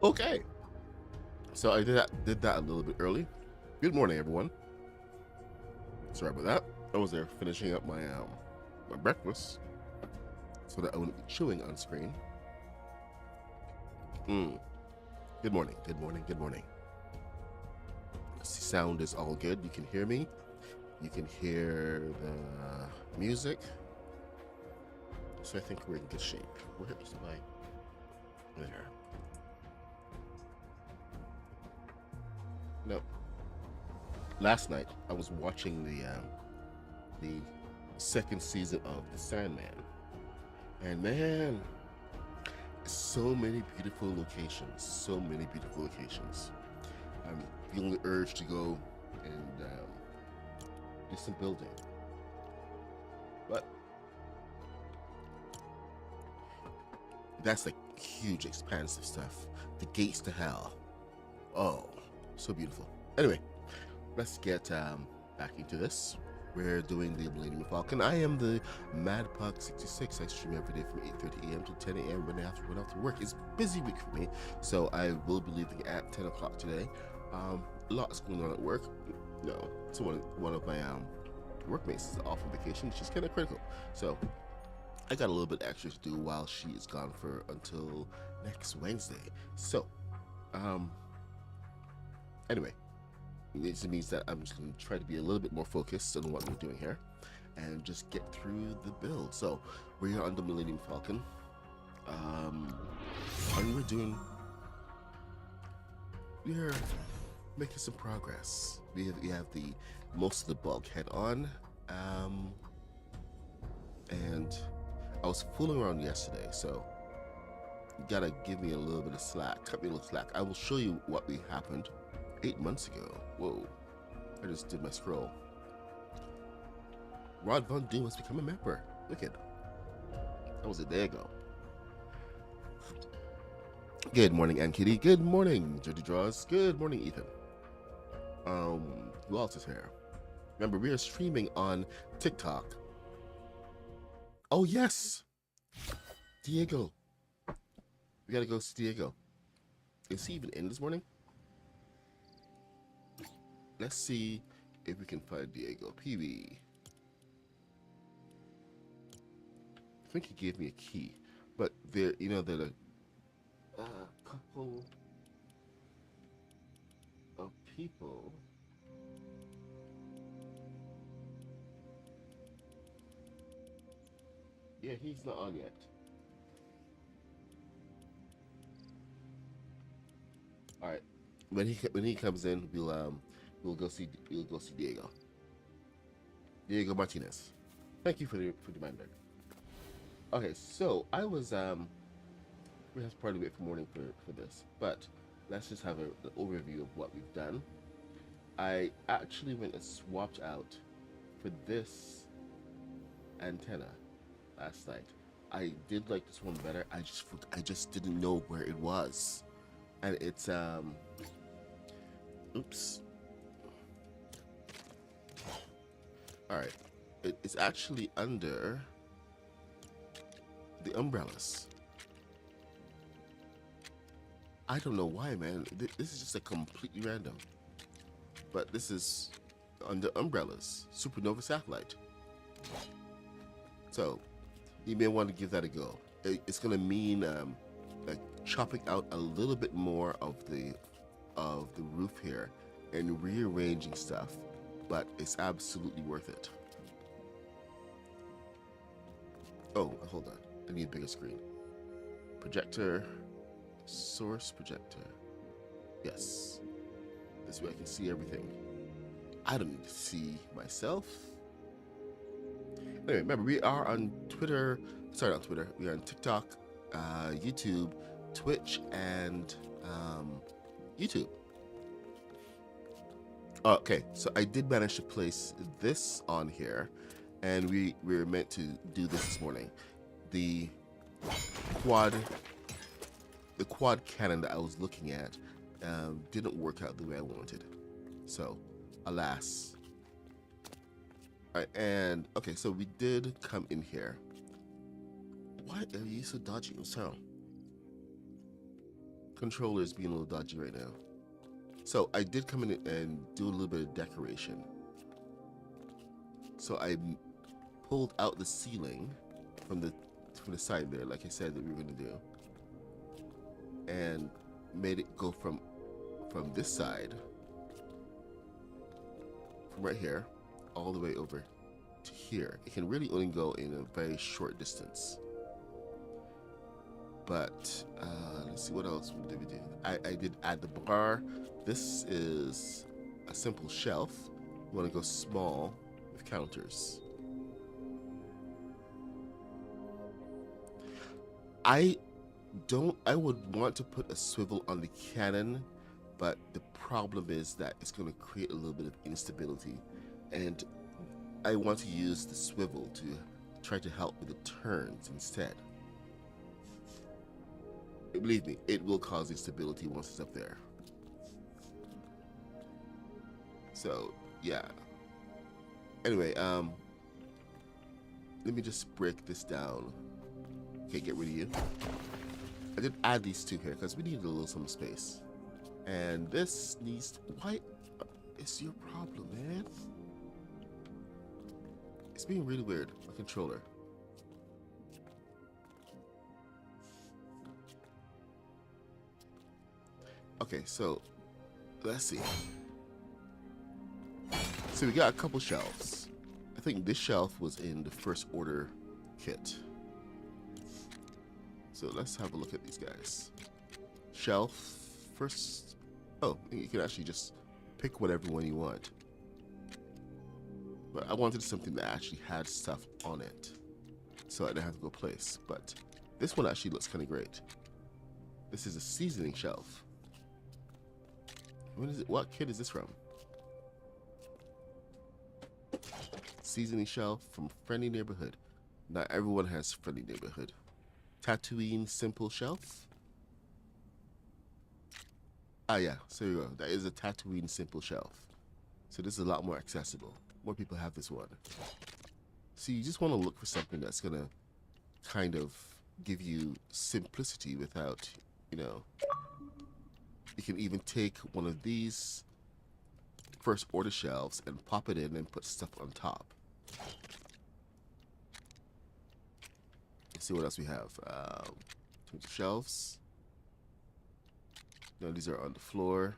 Okay, so I did that a little bit early. Good morning, everyone. Sorry about that. I was there finishing up my breakfast so that I wouldn't be chewing on screen. Mm. Good morning. Good morning. Good morning. Sound is all good. You can hear me. You can hear the music. So I think we're in good shape. Where is my there? No. Last night I was watching the second season of The Sandman, and man, so many beautiful locations. So many beautiful locations. I'm feeling the urge to go and do some building, but that's like huge, expansive stuff. The gates to hell. Oh, so beautiful. Anyway, let's get back into this. We're doing the Millennium Falcon. I am the MadPug66. I stream every day from 8:30 a.m. to 10 a.m. when I have to run off to work. It's a busy week for me, so I will be leaving at 10 o'clock today. Lots going on at work. No, so one of my workmates is off on vacation, which is kind of critical. So I got a little bit extra to do while she is gone for until next Wednesday. So, um, anyway, it means that I'm just going to try to be a little bit more focused on what we're doing here and just get through the build. So, we're on the Millennium Falcon. And we're making some progress. We have the most of the bulkhead on. And I was fooling around yesterday, so you gotta give me a little bit of slack. Cut me a little slack. I will show you what happened 8 months ago. Whoa, I just did my scroll. Rod Von Doom has become a member. Look at that was a day ago. Good morning, Aunt Kitty. Good morning, Jody Draws. Good morning, Ethan. Who else is here? Remember, we are streaming on TikTok. Oh yes, Diego. We gotta go see Diego. Is he even in this morning? Let's see if we can find Diego. PB. I think he gave me a key, but there, there are a couple of people. Yeah, he's not on yet. All right, when he comes in, we'll go see Diego. Diego Martinez. Thank you for the reminder. Okay, so I was we have to probably wait for morning for this, but let's just have an overview of what we've done. I actually went and swapped out for this antenna last night. I did like this one better. I just didn't know where it was, and it's oops. All right, it's actually under the umbrellas. I don't know why, man. This is just like completely random. But this is under umbrellas, supernova satellite. So you may want to give that a go. It's gonna mean like chopping out a little bit more of the roof here and rearranging stuff, but it's absolutely worth it. Oh, hold on. I need a bigger screen. Projector, source projector. Yes. This way I can see everything. I don't need to see myself. Anyway, remember, we are on Twitter. Sorry, not Twitter. We are on TikTok, YouTube, Twitch, and YouTube. Okay, so I did manage to place this on here, and we were meant to do this morning. The quad, the quad cannon that I was looking at didn't work out the way I wanted. So, alas. All right, and okay, so we did come in here. Why are you so dodgy? What's wrong? controller is being a little dodgy right now. So I did come in and do a little bit of decoration. So I pulled out the ceiling from the side there, like I said that we were going to do, and made it go from this side, from right here, all the way over to here. It can really only go in a very short distance. But let's see, what else did we do? I did add the bar. This is a simple shelf. You want to go small with counters. I would want to put a swivel on the cannon, but the problem is that it's going to create a little bit of instability, and I want to use the swivel to try to help with the turns instead. Believe me, it will cause instability once it's up there. So yeah. Anyway, let me just break this down. Okay, get rid of you. I did add these two here because we need a little some space. And this needs to, why is your problem, man? It's being really weird, my controller. Okay, so let's see. So we got a couple shelves. I think this shelf was in the first order kit. So let's have a look at these guys. Shelf first. Oh, you can actually just pick whatever one you want. But I wanted something that actually had stuff on it, so I didn't have to go place. But this one actually looks kind of great. This is a seasoning shelf. What is it? What kit is this from? Seasoning shelf from Friendly Neighborhood. Not everyone has Friendly Neighborhood. Tatooine simple shelf. Ah yeah, so there you go. That is a Tatooine simple shelf. So this is a lot more accessible. More people have this one. So you just want to look for something that's gonna kind of give you simplicity without, you know. You can even take one of these first order shelves and pop it in and put stuff on top. Let's see what else we have. Shelves. No, these are on the floor.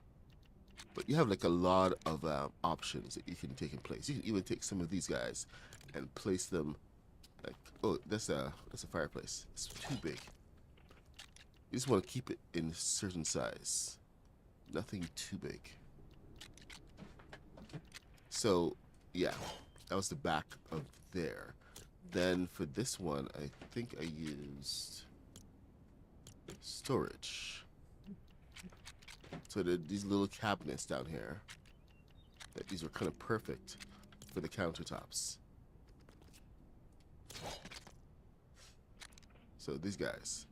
But you have like a lot of options that you can take in place. You can even take some of these guys and place them like, oh, that's a fireplace. It's too big. You just want to keep it in a certain size. Nothing too big. So yeah, that was the back of there. Then for this one, I think I used storage. So there are these little cabinets down here. These were kind of perfect for the countertops. So these guys.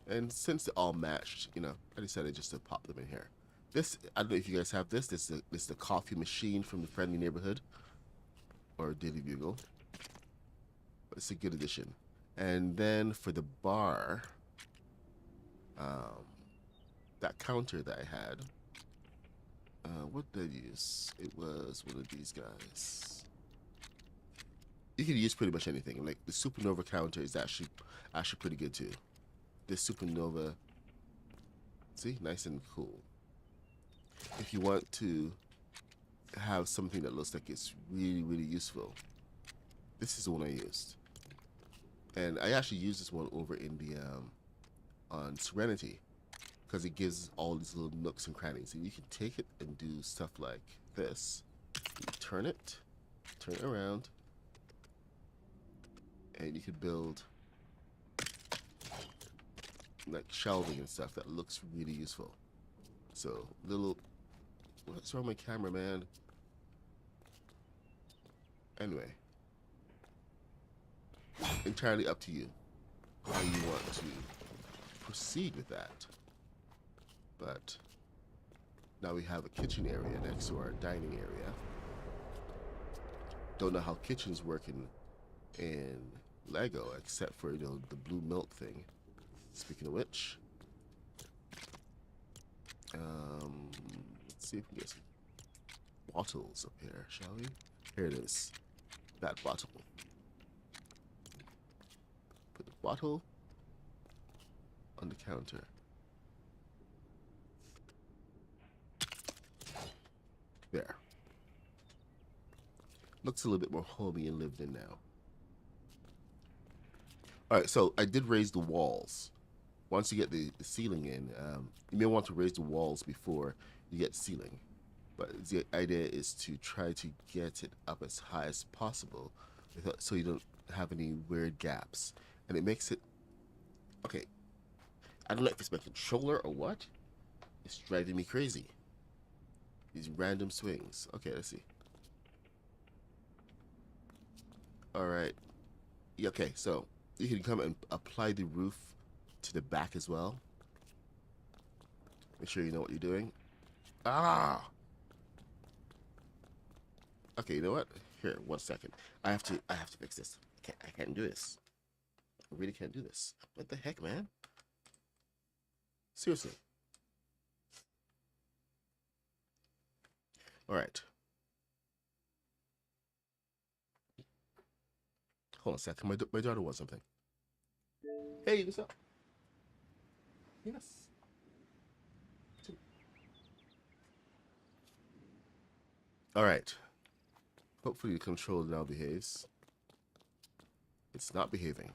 And since they all matched, you know, I decided just to pop them in here. This, I don't know if you guys have this. This is the coffee machine from the Friendly Neighborhood or Daily Bugle. But it's a good addition. And then for the bar, that counter that I had, what did I use? It was one of these guys. You can use pretty much anything. Like the Supernova counter is actually pretty good too. This Supernova, see, nice and cool. If you want to have something that looks like it's really, really useful, this is the one I used. And I actually used this one over in the on Serenity, because it gives all these little nooks and crannies, and you can take it and do stuff like this. You turn it around, and you could build like shelving and stuff that looks really useful. So little, what's wrong with my camera, man? Anyway, entirely up to you how you want to proceed with that. But now we have a kitchen area next to our dining area. Don't know how kitchens work in Lego, except for, you know, the blue milk thing. Speaking of which, Let's see if we can get some bottles up here, shall we? Here it is. That bottle. Put the bottle on the counter. There. Looks a little bit more homey and lived in now. Alright, so I did raise the walls. Once you get the ceiling in, you may want to raise the walls before you get the ceiling. But the idea is to try to get it up as high as possible so you don't have any weird gaps. And it makes it... Okay, I don't know if it's my controller or what. It's driving me crazy. These random swings. Okay, let's see. Alright. Yeah, okay, so you can come and apply the roof to the back as well. Make sure you know what you're doing. Ah! Okay, you know what? Here, 1 second. I have to fix this. I can't do this. I really can't do this. What the heck, man? Seriously. Alright. Hold on a second. My daughter wants something. Hey, what's up? Yes. Alright. Hopefully the controller now behaves. It's not behaving.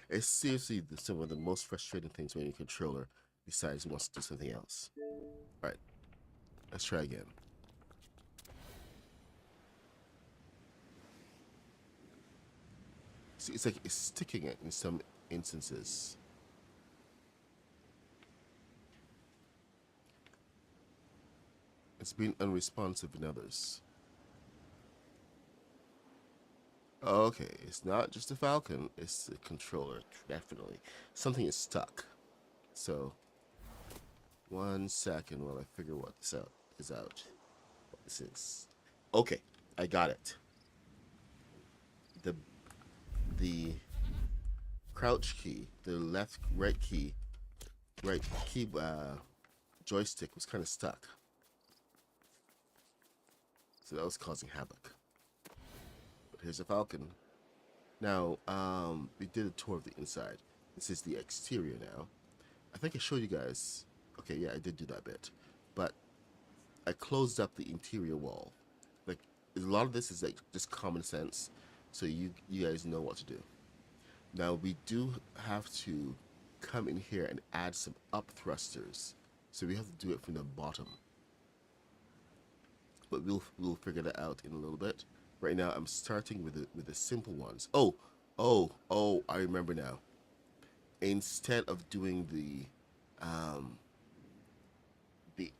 It's seriously some of the most frustrating things when your controller decides it wants to do something else. Alright. Let's try again. See, it's like it's sticking it in some instances. It's been unresponsive in others. Okay, it's not just the Falcon, it's the controller, definitely. Something is stuck. So, 1 second while I figure what this is out. What this is. Okay, I got it. The crouch key, the right key joystick was kind of stuck. So that was causing havoc. But here's a Falcon. Now, we did a tour of the inside. This is the exterior now. I think I showed you guys. Okay, yeah, I did do that bit. But I closed up the interior wall. Like, a lot of this is like just common sense. So you guys know what to do. Now, we do have to come in here and add some up thrusters. So we have to do it from the bottom. But we'll figure that out in a little bit. Right now, I'm starting with the simple ones. Oh, I remember now. Instead of doing the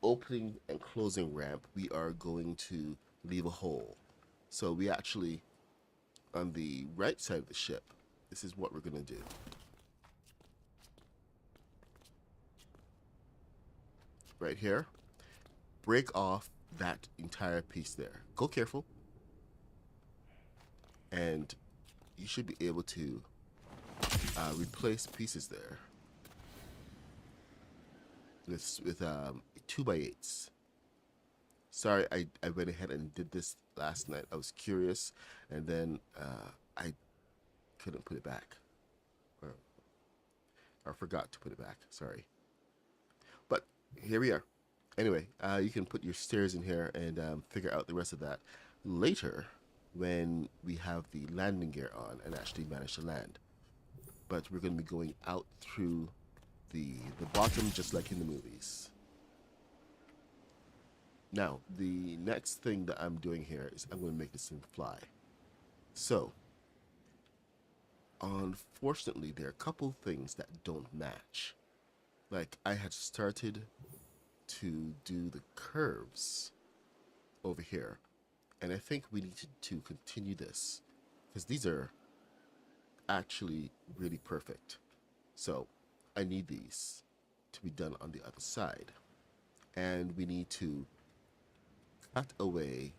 opening and closing ramp, we are going to leave a hole. So we actually, on the right side of the ship, this is what we're going to do. Right here, break off that entire piece there. Go careful. And you should be able to replace pieces there with 2x8s. Sorry, I went ahead and did this last night. I was curious, and then I couldn't put it back, or forgot to put it back. Sorry, but here we are. Anyway, you can put your stairs in here and figure out the rest of that later when we have the landing gear on and actually manage to land. But we're going to be going out through the bottom just like in the movies. Now, the next thing that I'm doing here is I'm going to make this thing fly. So, unfortunately, there are a couple things that don't match. Like, I had started to do the curves over here, and I think we need to continue this because these are actually really perfect. So I need these to be done on the other side. and we need to cut away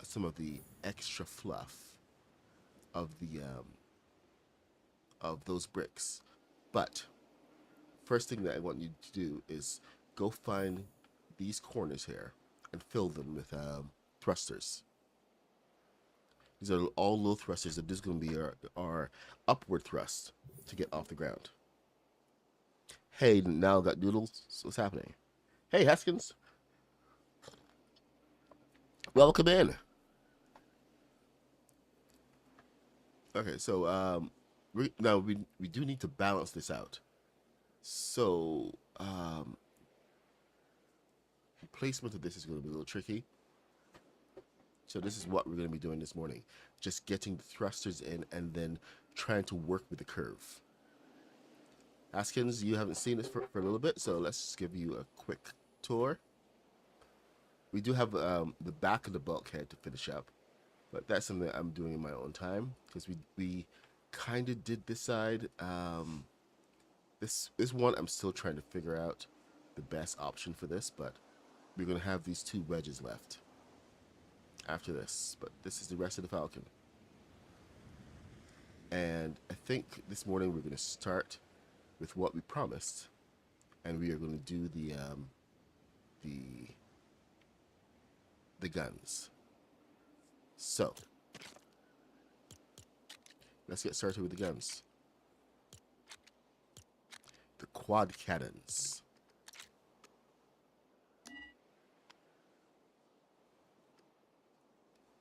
some of the extra fluff of the of those bricks. But first thing that I want you to do is go find these corners here and fill them with thrusters. These are all low thrusters, and this is going to be our upward thrust to get off the ground. Hey, now got noodles. What's happening? Hey, Haskins. Welcome in. Okay, so now we do need to balance this out. So placement of this is going to be a little tricky. So this is what we're going to be doing this morning. Just getting the thrusters in and then trying to work with the curve. Haskins, you haven't seen this for a little bit, so let's just give you a quick tour. We do have the back of the bulkhead to finish up, but that's something that I'm doing in my own time because we kind of did this side. This one I'm still trying to figure out the best option for this, but we're going to have these two wedges left after this. But this is the rest of the Falcon. And I think this morning we're going to start with what we promised, and we are going to do the guns. So let's get started with the guns. The quad cannons.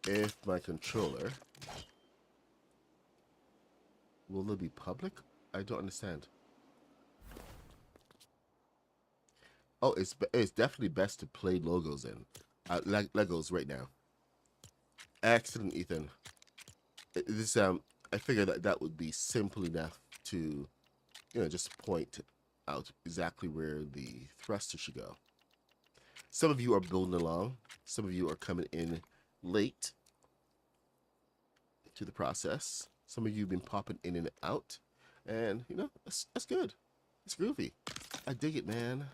If my controller will it be public? I don't understand. Oh, it's definitely best to play logos in Legos right now. Excellent, Ethan. This I figured that would be simple enough to, just point out exactly where the thruster should go. Some of you are building along. Some of you are coming in late to the process. Some of you have been popping in and out, and that's good. It's groovy. I dig it, man.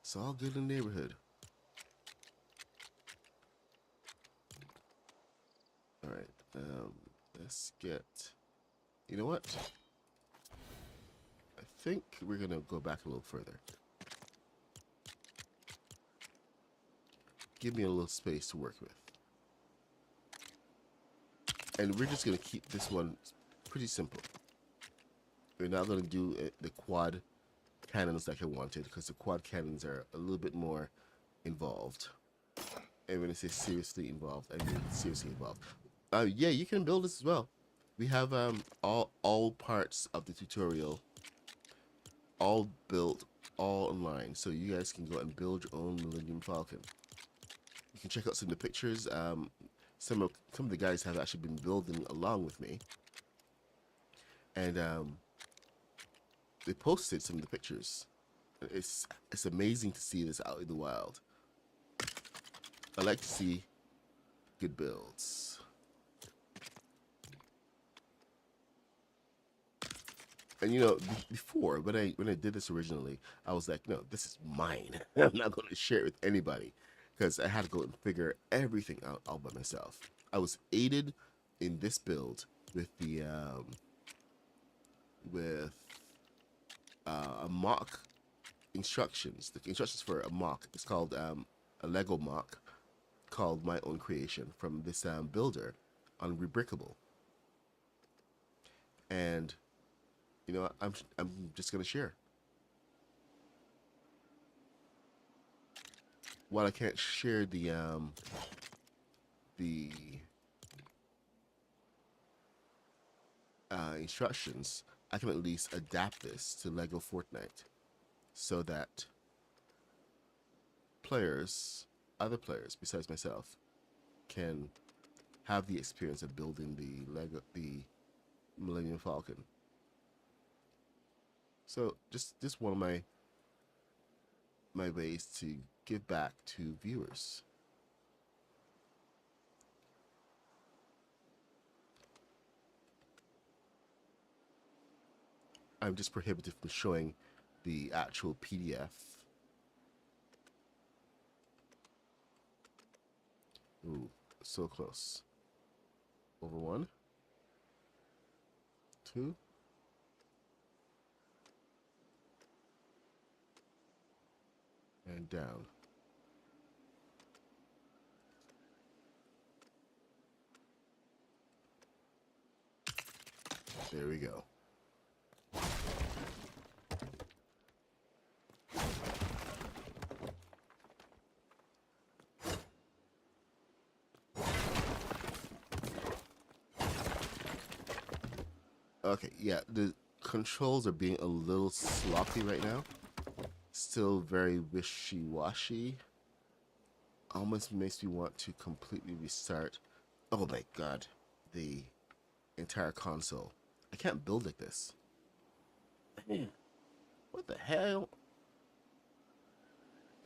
It's all good in the neighborhood. All right, let's get. You know what? I think we're gonna go back a little further. Give me a little space to work with. And we're just going to keep this one pretty simple. We're not going to do the quad cannons like I wanted, because the quad cannons are a little bit more involved. And when I say seriously involved, I mean seriously involved. Yeah, you can build this as well. We have all parts of the tutorial all built, all online, so you guys can go and build your own Millennium Falcon. You can check out some of the pictures. Some of the guys have actually been building along with me, and they posted some of the pictures. It's amazing to see this out in the wild. I like to see good builds. And before when I did this originally, I was like, no, this is mine. I'm not going to share it with anybody, because I had to go and figure everything out all by myself. I was aided in this build with the a mock instructions. The instructions for a mock. It's called a Lego mock called My Own Creation from this builder on Rebrickable. And I'm just gonna share. While I can't share the instructions, I can at least adapt this to Lego Fortnite, so that other players besides myself, can have the experience of building the Millennium Falcon. So just one of my ways to give back to viewers. I'm just prohibited from showing the actual PDF Ooh, so close. Over 1, 2. And down. There we go. Okay, yeah, the controls are being a little sloppy right now. Still very wishy-washy. Almost makes me want to completely restart. Oh my god, the entire console. I can't build like this. Man, what the hell?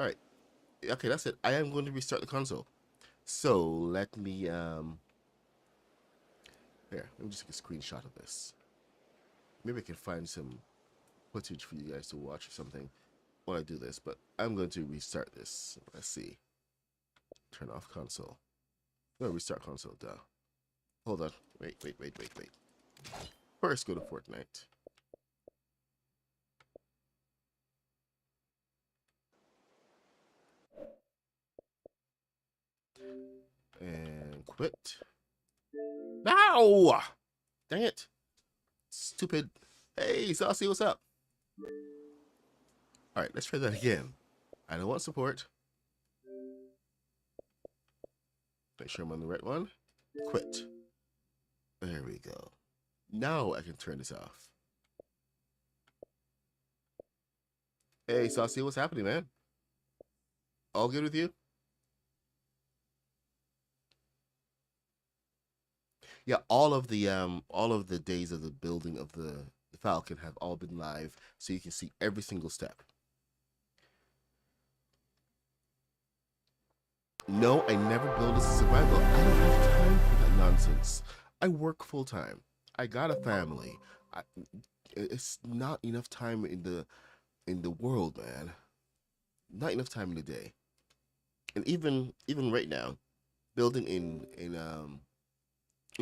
Alright, okay, that's it. I am going to restart the console. So, let me, here, let me just take a screenshot of this. Maybe I can find some footage for you guys to watch or something when I do this, but I'm going to restart this. Let's see. Turn off console. No, restart console, duh. Hold on. Wait. First, go to Fortnite. And quit. No! Dang it. Stupid. Hey, Saucy, what's up? Alright, let's try that again. I don't want support. Make sure I'm on the right one. Quit. There we go. Now I can turn this off. Hey, Saucy, what's happening, man? All good with you? Yeah, all of the days of the building of the Falcon have all been live, so you can see every single step. No, I never build as a survival. I don't have time for that nonsense. I work full time. I got a family. It's not enough time in the world, man. Not enough time in the day. And even right now, building in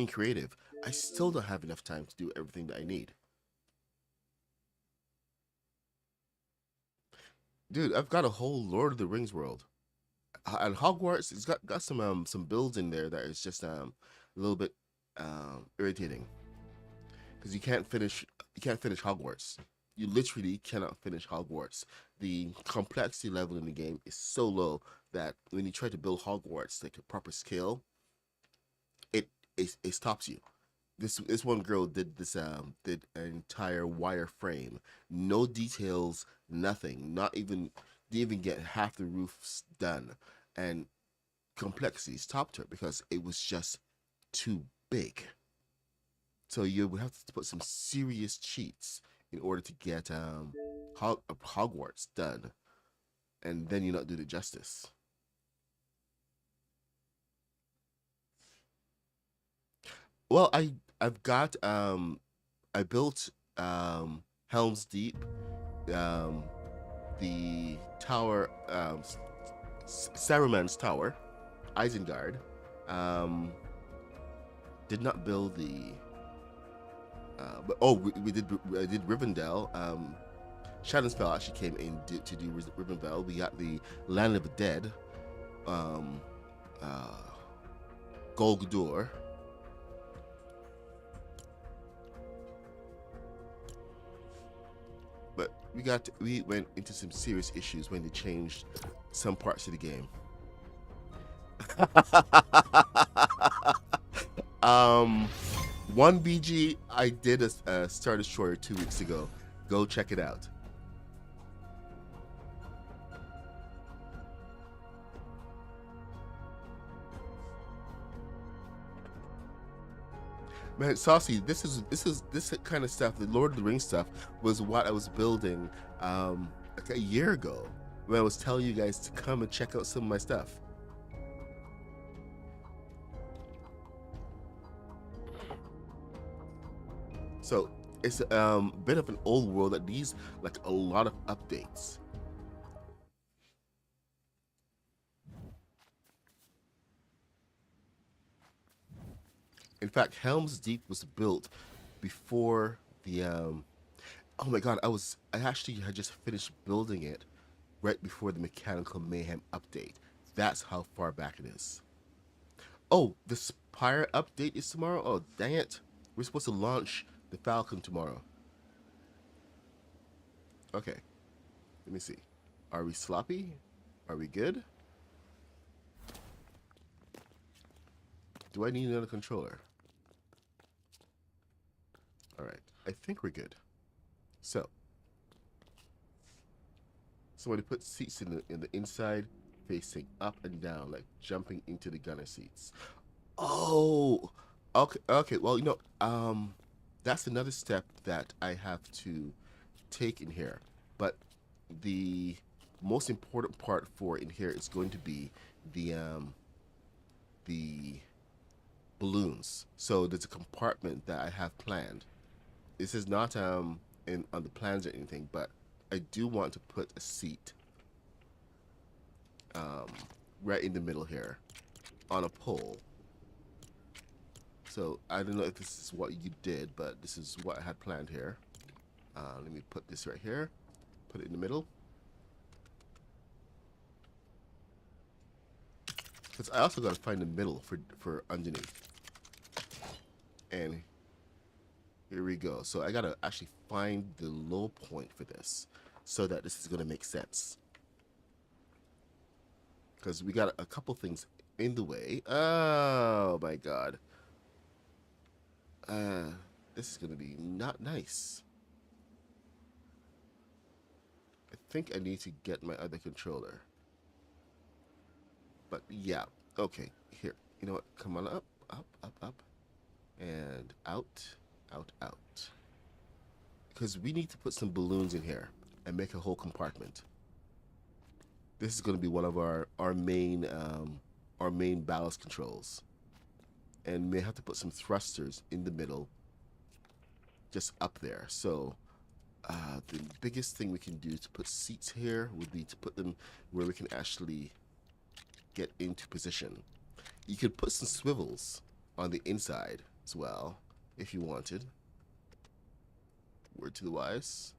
creative, I still don't have enough time to do everything that I need. Dude, I've got a whole Lord of the Rings world. And Hogwarts, it's got some builds in there that is just a little bit irritating, because you can't finish Hogwarts. You literally cannot finish Hogwarts. The complexity level in the game is so low that when you try to build Hogwarts like a proper scale, it stops you. This one girl did an entire wireframe, no details, nothing, not even didn't even get half the roofs done, and complexity stopped her because it was just too big. So you would have to put some serious cheats in order to get Hogwarts done, and then you not do the justice. Well, I've got I built Helm's Deep, um the tower, Saruman's tower, Isengard. Um did not build the but oh, we did I did Rivendell. Shadowspell actually came in to do Rivendell. We got the Land of the Dead, um uh Golgudor. But we went into some serious issues when they changed some parts of the game. um, one BG, I did a Star Destroyer 2 weeks ago. Go check it out. Man, Saucy, this kind of stuff, the Lord of the Rings stuff, was what I was building like a year ago when I was telling you guys to come and check out some of my stuff. So it's a bit of an old world that needs like a lot of updates. fact, Helm's Deep was built before the oh my god, I actually had just finished building it right before the Mechanical Mayhem update. That's how far back it is. Oh, the Spire update is tomorrow? Oh, dang it. We're supposed to launch the Falcon tomorrow. Okay. Let me see. Are we sloppy? Are we good? Do I need another controller? Alright. I think we're good. So. Somebody put seats in the inside facing up and down, like jumping into the gunner seats. Oh, okay. Well, that's another step that I have to take in here. But the most important part for in here is going to be the balloons. So there's a compartment that I have planned. This is not on the plans or anything, but I do want to put a seat right in the middle here on a pole. So I don't know if this is what you did, but this is what I had planned here. Let me put this right here. Put it in the middle. Because I also got to find the middle for underneath. And here we go. So I got to actually find the low point for this so that this is going to make sense. Because we got a couple things in the way. Oh my god. This is going to be not nice. I think I need to get my other controller. But yeah, okay, here. You know what? Come on up, and out. Because we need to put some balloons in here and make a whole compartment. This is going to be one of our main ballast controls. And we have to put some thrusters in the middle, just up there. So the biggest thing we can do to put seats here would be to put them where we can actually get into position. You could put some swivels on the inside as well if you wanted. Word to the wise.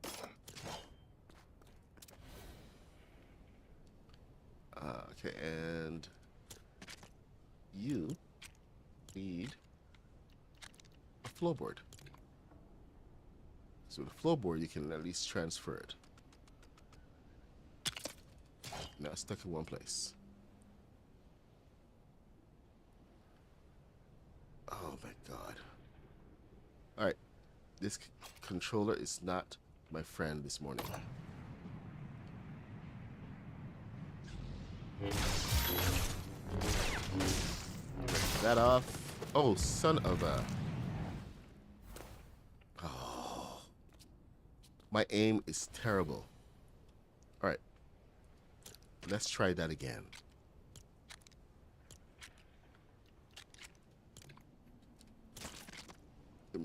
Okay, and you need a floorboard. So the floorboard, you can at least transfer it. Now it's stuck in one place. Oh my god. Alright. This controller is not my friend this morning. That off. Oh, son of a... Oh. My aim is terrible. Alright. Let's try that again.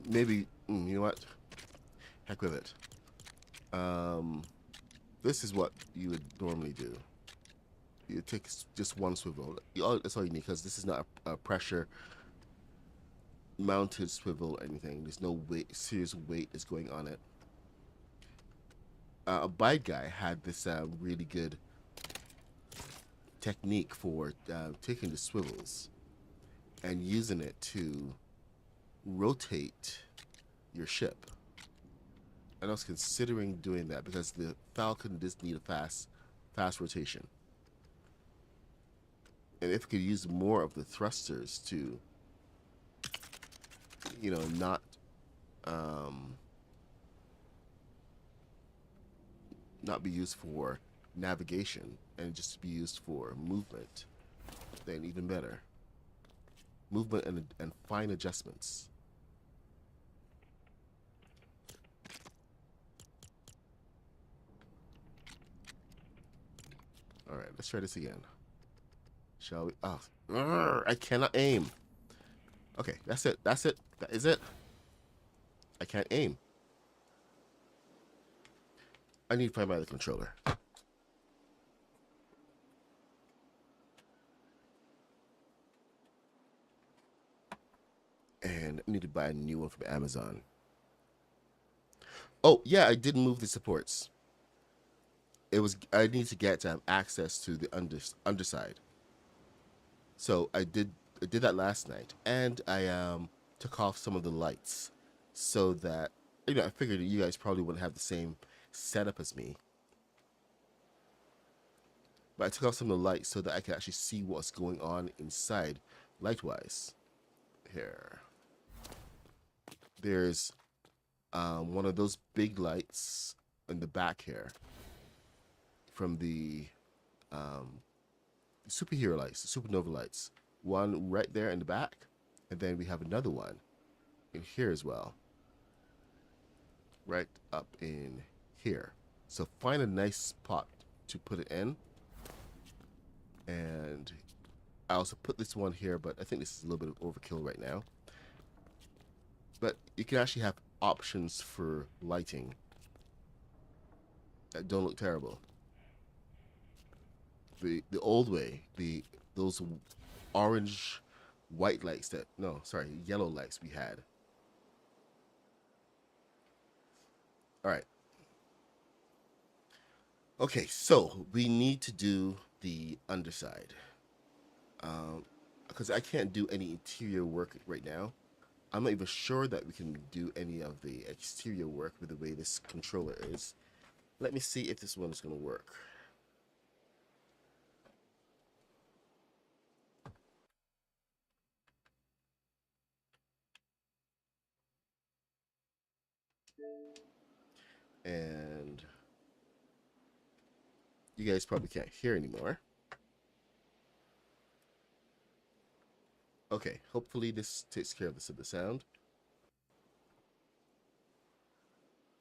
Maybe, you know what? Heck with it. This is what you would normally do. You take just one swivel. That's all you need, because this is not a pressure mounted swivel or anything. There's no serious weight that's going on it. A bike guy had this really good technique for taking the swivels and using it to rotate your ship. And I was considering doing that because the Falcon does need a fast rotation. And if we could use more of the thrusters to, not be used for navigation and just be used for movement, then even better. Movement and fine adjustments. All right, let's try this again. Shall we? Oh, I cannot aim. Okay, that's it. That is it. I can't aim. I need to find my other controller. And I need to buy a new one from Amazon. Oh yeah, I did move the supports. I need to get access to the underside. So I did that last night, and I took off some of the lights so that I figured that you guys probably wouldn't have the same setup as me. But I took off some of the lights so that I could actually see what's going on inside light-wise. Here. There's one of those big lights in the back here from the superhero lights, the supernova lights. One right there in the back, and then we have another one in here as well. Right up in here. So find a nice spot to put it in. And I also put this one here, but I think this is a little bit of overkill right now. But you can actually have options for lighting that don't look terrible. The old way, those orange white lights that yellow lights we had. All right. Okay, so we need to do the underside. Because I can't do any interior work right now. I'm not even sure that we can do any of the exterior work with the way this controller is. Let me see if this one is going to work. And you guys probably can't hear anymore. Okay, hopefully this takes care of the sound.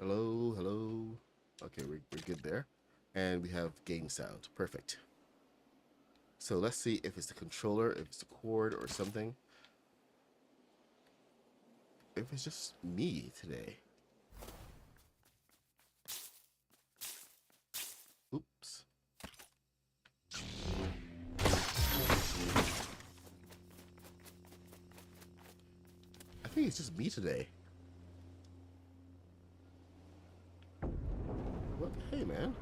Hello, hello. Okay, we're good there. And we have game sound. Perfect. So let's see if it's the controller, if it's the cord or something. If it's just me today. Oops. I think it's just me today. What? Hey, man.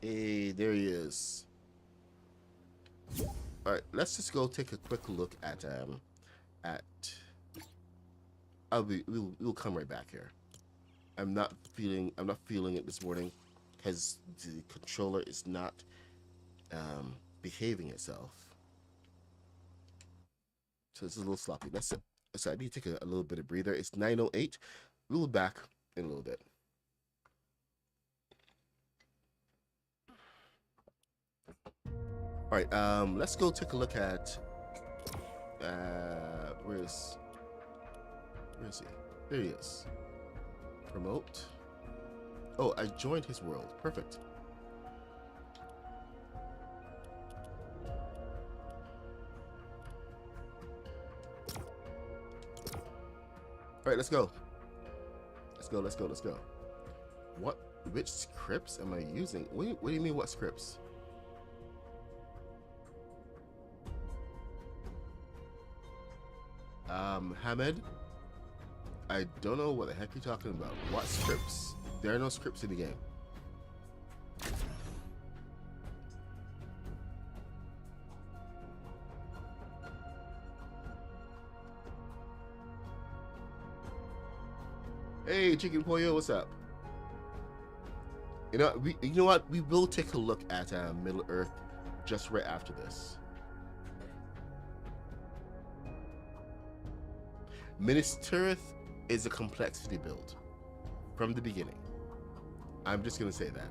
Hey, there he is. All right, let's just go take a quick look at we'll come right back here. I'm not feeling it this morning because the controller is not behaving itself. So it's a little sloppy. That's it. So I need to take a little bit of breather. It's 9:08. We'll be back in a little bit. All right, let's go take a look at where is he? There he is. Promote. Oh, I joined his world. Perfect. All right, let's go. Let's go. Which scripts am I using? What do you mean, what scripts? Hamed, I don't know what the heck you're talking about. What scripts? There are no scripts in the game. Hey, Chicken Pollo, what's up? You know what? We will take a look at Middle Earth just right after this. Minas Tirith is a complexity build from the beginning. I'm just gonna say that.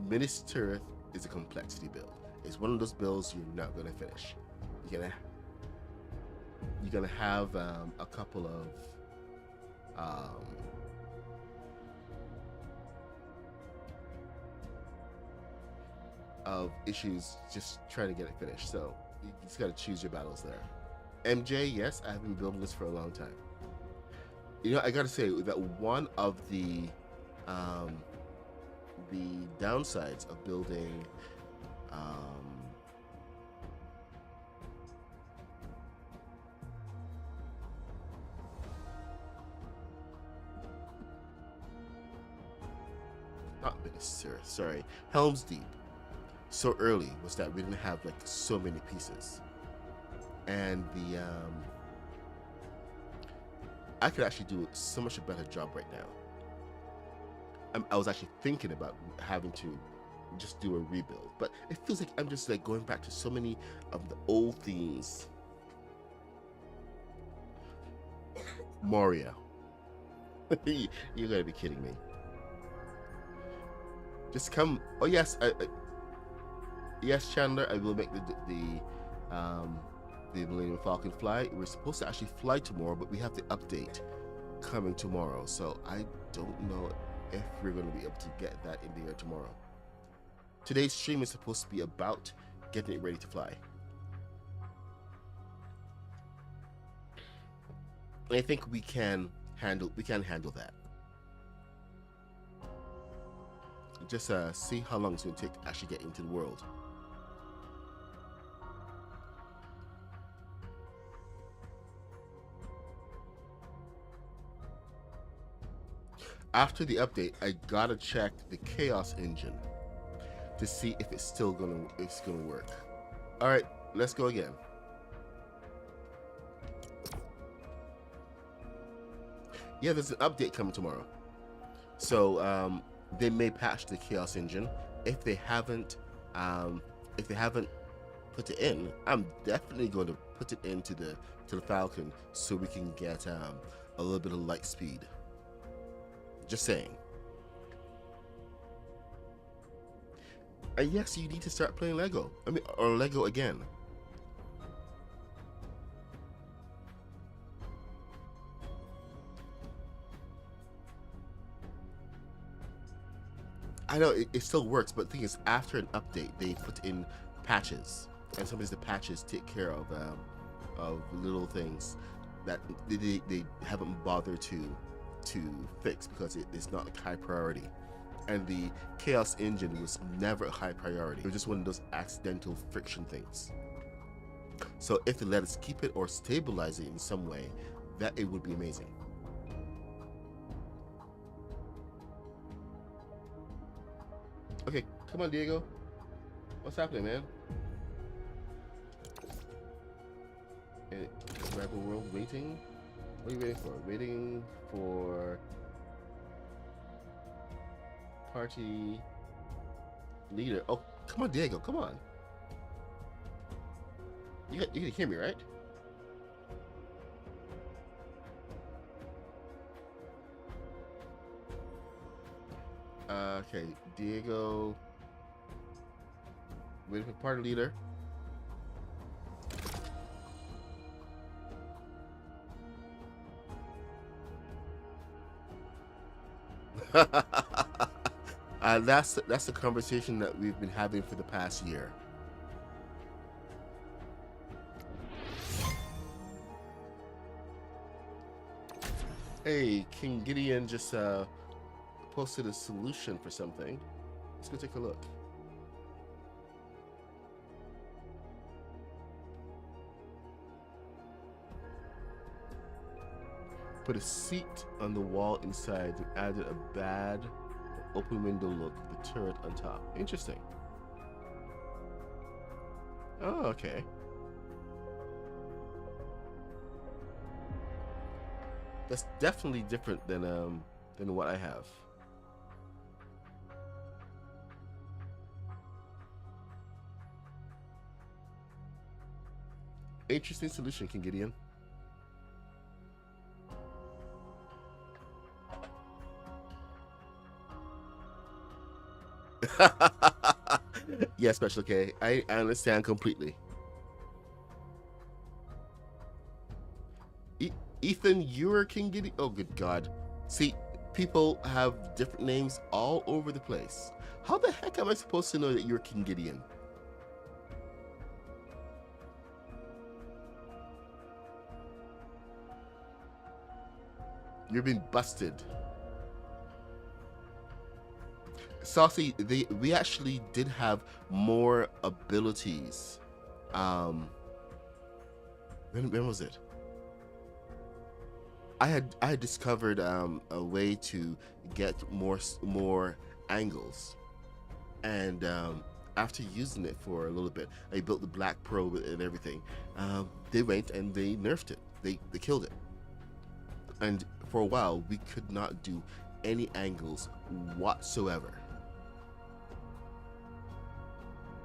Minas Tirith is a complexity build. It's one of those builds you're not gonna finish. You're gonna have a couple of issues just trying to get it finished. So you just gotta choose your battles there. MJ, yes, I have been building this for a long time. I gotta say that one of the downsides of building sorry, Helm's Deep so early was that we didn't have like so many pieces, and the I could actually do so much a better job right now. I was actually thinking about having to just do a rebuild, but it feels like I'm just like going back to so many of the old themes. Mario, you gotta be kidding me. Just come. Oh yes, yes, Chandler. I will make the Millennium Falcon fly. We're supposed to actually fly tomorrow, but we have the update coming tomorrow, so I don't know if we're going to be able to get that in the air tomorrow. Today's stream is supposed to be about getting it ready to fly. And I think we can handle that. Just see how long it's going to take to actually get into the world. After the update, I gotta check the Chaos engine to see if it's still gonna work. All right, let's go again. Yeah, there's an update coming tomorrow, so they may patch the Chaos engine. If they haven't put it in, I'm definitely going to put it into the Falcon so we can get a little bit of light speed. Just saying. And yes, you need to start playing Lego. Or Lego again. I know it still works, but the thing is, after an update, they put in patches, and sometimes the patches take care of little things that they haven't bothered to fix because it's not a high priority. And the Chaos engine was never a high priority. It was just one of those accidental friction things. So if they let us keep it or stabilize it in some way, that it would be amazing. Okay, come on, Diego. What's happening, man? Survival world waiting? What are you waiting for? Waiting for party leader. Oh, come on, Diego. Come on. You can hear me, right? Okay, Diego. Waiting for party leader. That's the conversation that we've been having for the past year. Hey, King Gideon just posted a solution for something. Let's go take a look. Put a seat on the wall inside and added a bad open window look with the turret on top. Interesting. Oh, okay. That's definitely different than what I have. Interesting solution, King Gideon. Yeah, Special K. I understand completely. Ethan, you're King Gideon. Oh, good God. See, people have different names all over the place. How the heck am I supposed to know that you're King Gideon? You're being busted. Saucy, we actually did have more abilities. When was it? I had discovered a way to get more angles. And after using it for a little bit, I built the black probe and everything. They went and they nerfed it. They killed it. And for a while, we could not do any angles whatsoever.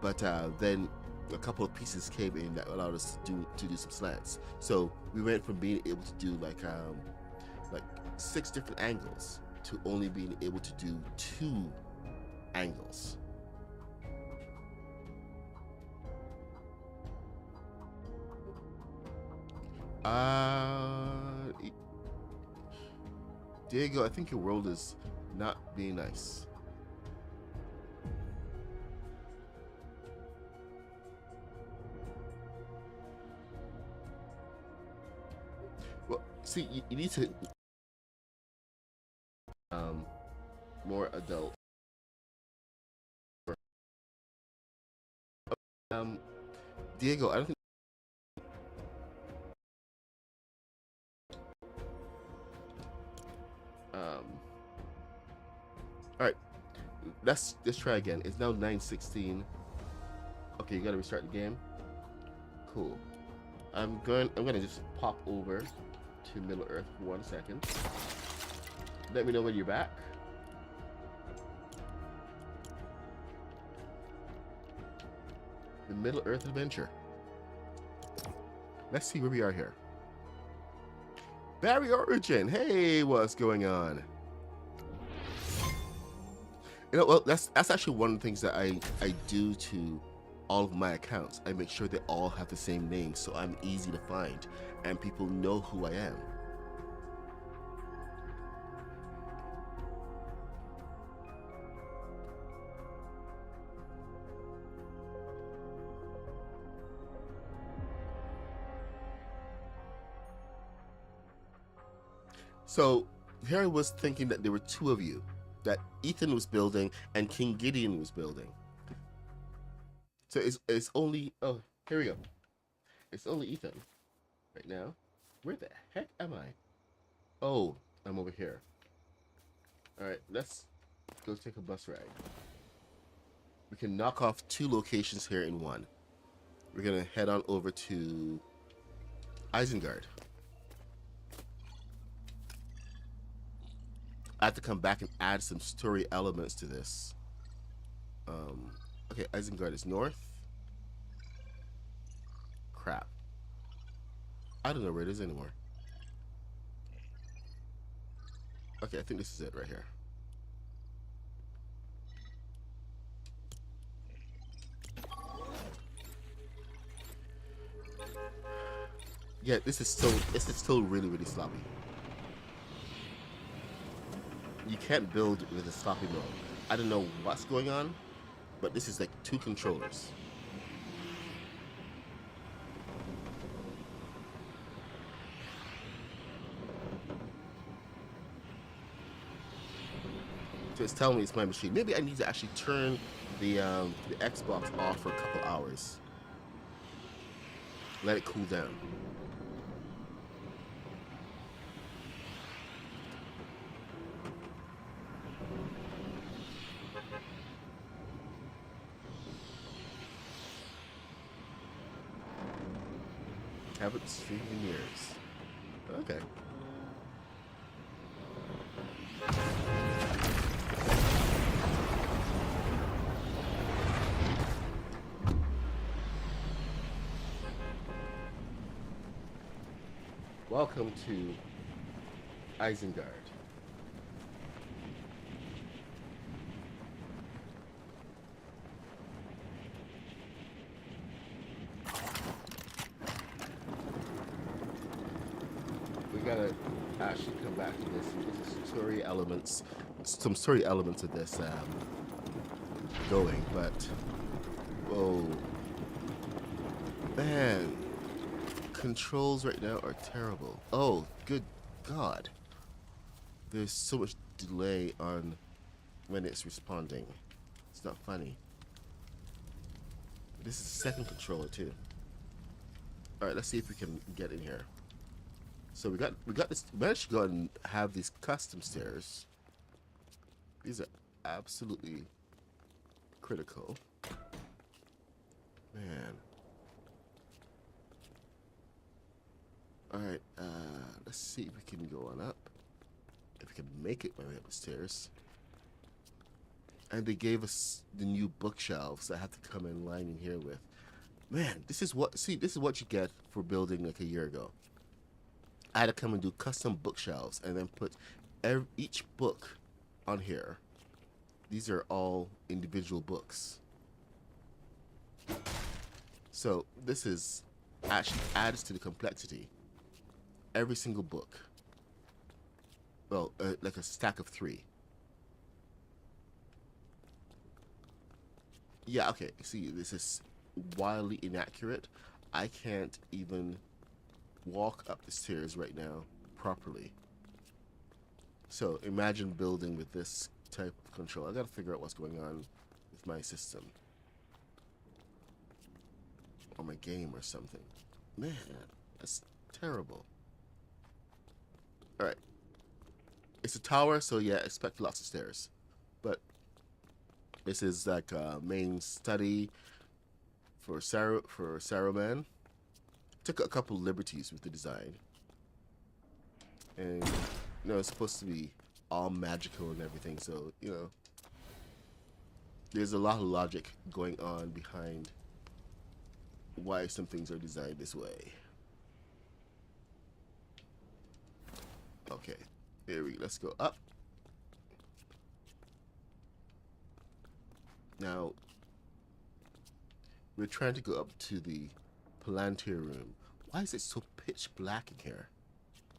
But then a couple of pieces came in that allowed us to do some slants. So we went from being able to do like 6 different angles to only being able to do 2 angles. Diego, I think your world is not being nice. Well, see, you need to more adult. Diego, I don't think. All right, let's try again. It's now 9:16. Okay, you gotta restart the game. Cool. I'm gonna just pop over to Middle Earth for 1 second. Let me know when you're back. The Middle Earth adventure. Let's see where we are here. Barry Origin. Hey, what's going on? You know, well, that's actually one of the things that I do to all of my accounts. I make sure they all have the same name, so I'm easy to find and people know who I am. So here I was thinking that there were 2 of you, that Ethan was building and King Gideon was building. So it's only, oh, here we go. It's only Ethan right now. Where the heck am I? Oh, I'm over here. All right, let's go take a bus ride. We can knock off 2 locations here in one. We're gonna head on over to Isengard. I have to come back and add some story elements to this. Okay, Isengard is north. Crap. I don't know where it is anymore. Okay, I think this is it right here. Yeah, this is still really, really sloppy. You can't build with a sloppy mode. I don't know what's going on, but this is like 2 controllers. So it's telling me it's my machine. Maybe I need to actually turn the Xbox off for a couple hours. Let it cool down. Haven't streamed in years. Okay. Welcome to Isengard. We gotta actually come back to this. There's story elements, some story elements of this going, but whoa, man. Controls right now are terrible. Oh, good God. There's so much delay on when it's responding. It's not funny. This is the 2nd controller too. Alright, let's see if we can get in here. So we got this, we managed to go and have these custom stairs. These are absolutely critical. Man. Alright, let's see if we can go on up. If we can make it my way up the stairs. And they gave us the new bookshelves I have to come in line in here with. Man, this is what you get for building like a year ago. I had to come and do custom bookshelves and then put each book on here. These are all individual books. So this is actually adds to the complexity. Every single book. Well, like a stack of 3. Yeah, okay. See, this is wildly inaccurate. I can't even walk up the stairs right now properly. So imagine building with this type of control. I gotta figure out what's going on with my system. Or my game or something. Man, that's terrible. Alright. It's a tower, so yeah, expect lots of stairs. But this is like a main study for Saruman. Took a couple liberties with the design. And you know, it's supposed to be all magical and everything, so you know there's a lot of logic going on behind why some things are designed this way. Okay, here we go. Let's go up. Now we're trying to go up to the Palantir room. Why is it so pitch black in here?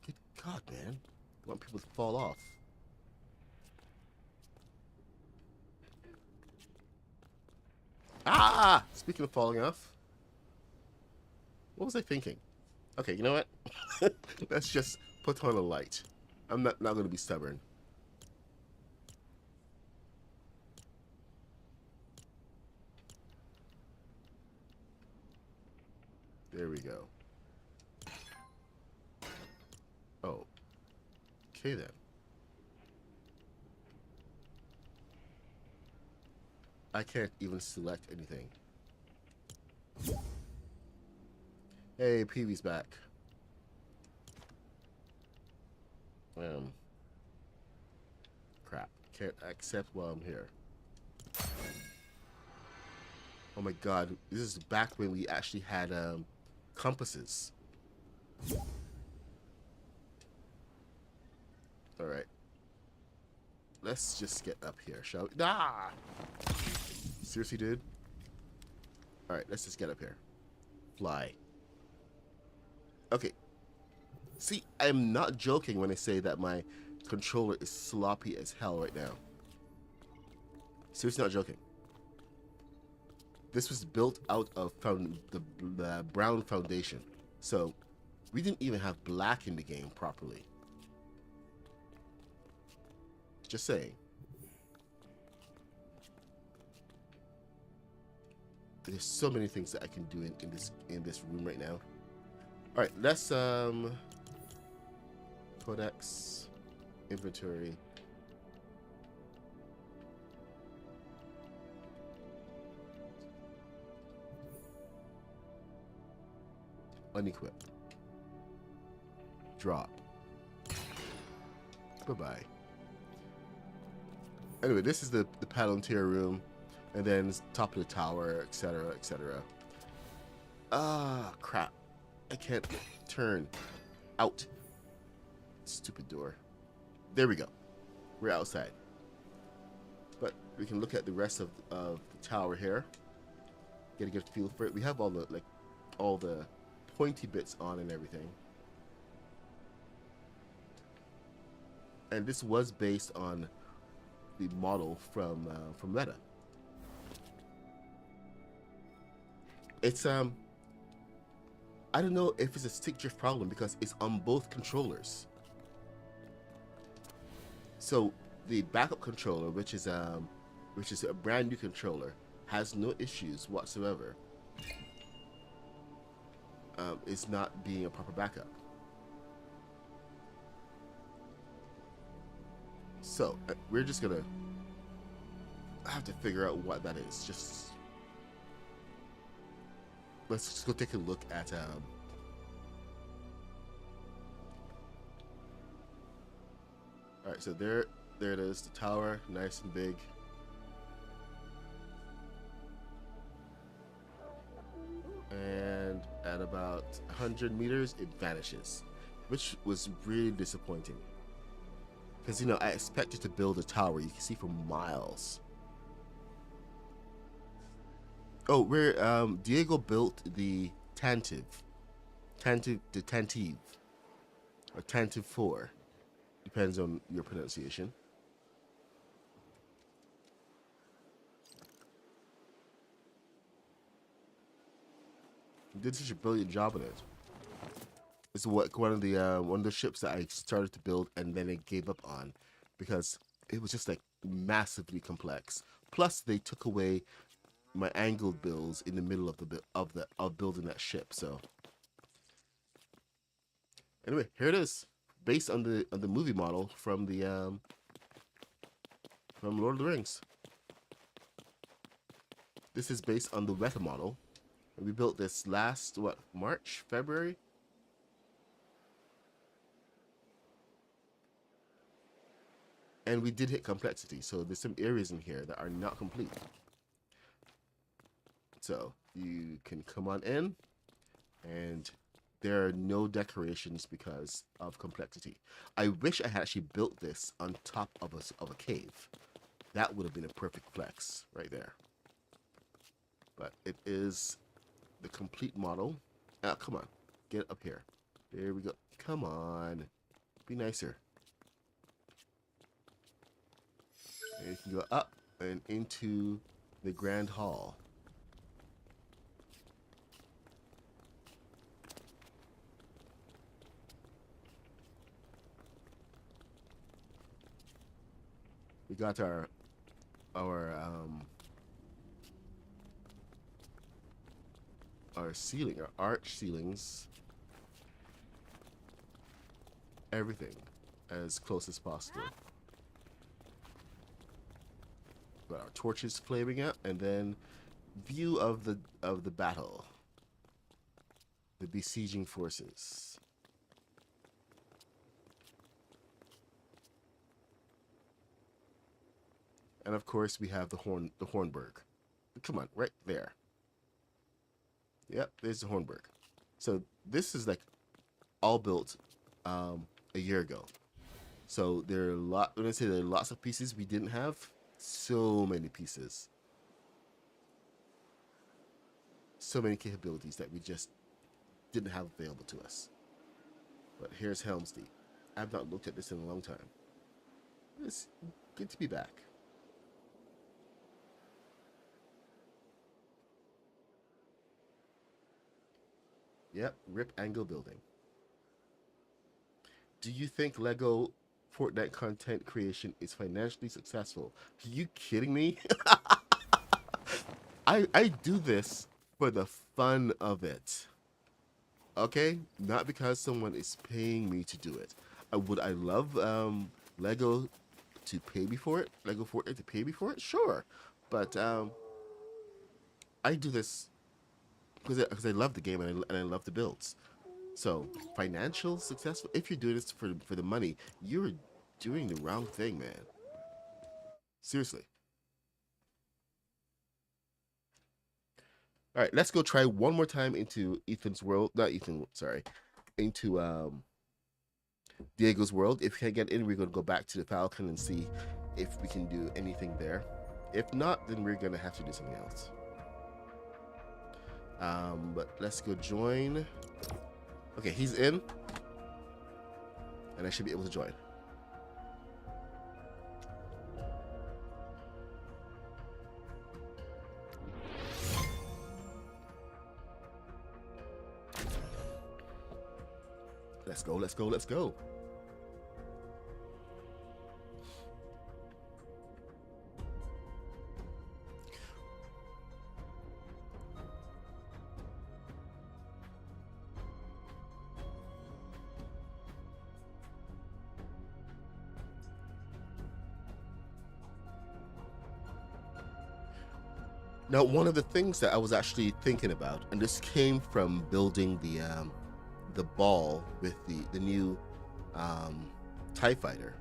Good God, man. I want people to fall off. Ah! Speaking of falling off, what was I thinking? Okay, you know what? Let's just put on a light. I'm not going to be stubborn. There we go. Oh. Okay then. I can't even select anything. Hey, Peewee's back. Crap. Can't accept while I'm here. Oh my God, this is back when we actually had compasses. Alright. Let's just get up here, shall we? Ah! Seriously, dude? Alright, let's just get up here. Fly. Okay. See, I'm not joking when I say that my controller is sloppy as hell right now. Seriously, not joking. This was built out of the brown foundation. So, we didn't even have black in the game properly. Just saying. There's so many things that I can do in this room right now. All right, let's codex, inventory. Unequip. Drop. Bye-bye. Anyway, this is the Palantir room, and then top of the tower, etc., etc. Ah, crap. I can't turn. Out. Stupid door. There we go. We're outside. But we can look at the rest of the tower here. Get a good feel for it. We have all the pointy bits on and everything. And this was based on the model from Meta. It's I don't know if it's a stick drift problem because it's on both controllers. So the backup controller, which is a brand new controller, has no issues whatsoever. It's not being a proper backup. So we're just gonna I have to figure out what that is. Just let's just go take a look at all right, so there it is, the tower, nice and big. And at about 100 meters it vanishes, which was really disappointing, because you know I expected to build a tower you can see for miles. Oh, where Diego built the Tantive, or Tantive 4, depends on your pronunciation. He did such a brilliant job on it. It's one of the ships that I started to build and then I gave up on, because it was just like massively complex. Plus, they took away my angled builds in the middle of building that ship. So anyway, here it is, based on the movie model from from Lord of the Rings. This is based on the Weta model. We built this last March, February. And we did hit complexity, so there's some areas in here that are not complete. So you can come on in, and there are no decorations because of complexity. I wish I had actually built this on top of a cave. That would have been a perfect flex right there. But it is the complete model. Come on, get up here. There we go. Come on, be nicer. And you can go up and into the Grand Hall. We got our ceiling, our arch ceilings, everything as close as possible. Got our torches flaming up, and then view of the battle, the besieging forces. And of course we have the Hornburg. Come on, right there. Yep, there's the Hornburg. So this is like all built a year ago. So there are when I say there are lots of pieces we didn't have, so many pieces. So many capabilities that we just didn't have available to us. But here's Helm's Deep. I've not looked at this in a long time. It's good to be back. Yep, Rip Angle Building. Do you think Lego Fortnite content creation is financially successful? Are you kidding me? I do this for the fun of it. Okay? Not because someone is paying me to do it. Would I love Lego to pay me for it? Lego Fortnite to pay me for it? Sure. But I do this because I love the game and I love the builds. So financial successful. If you're doing this for the money, you're doing the wrong thing, man. Seriously. All right, let's go try one more time into Ethan's world. Not Ethan, sorry. Into Diego's world. If we can't get in, we're gonna go back to the Falcon and see if we can do anything there. If not, then we're gonna have to do something else. But let's go join. Okay, he's in, and I should be able to join. Let's go, let's go, let's go. Now, one of the things that I was actually thinking about, and this came from building the ball with the new um, Tie Fighter.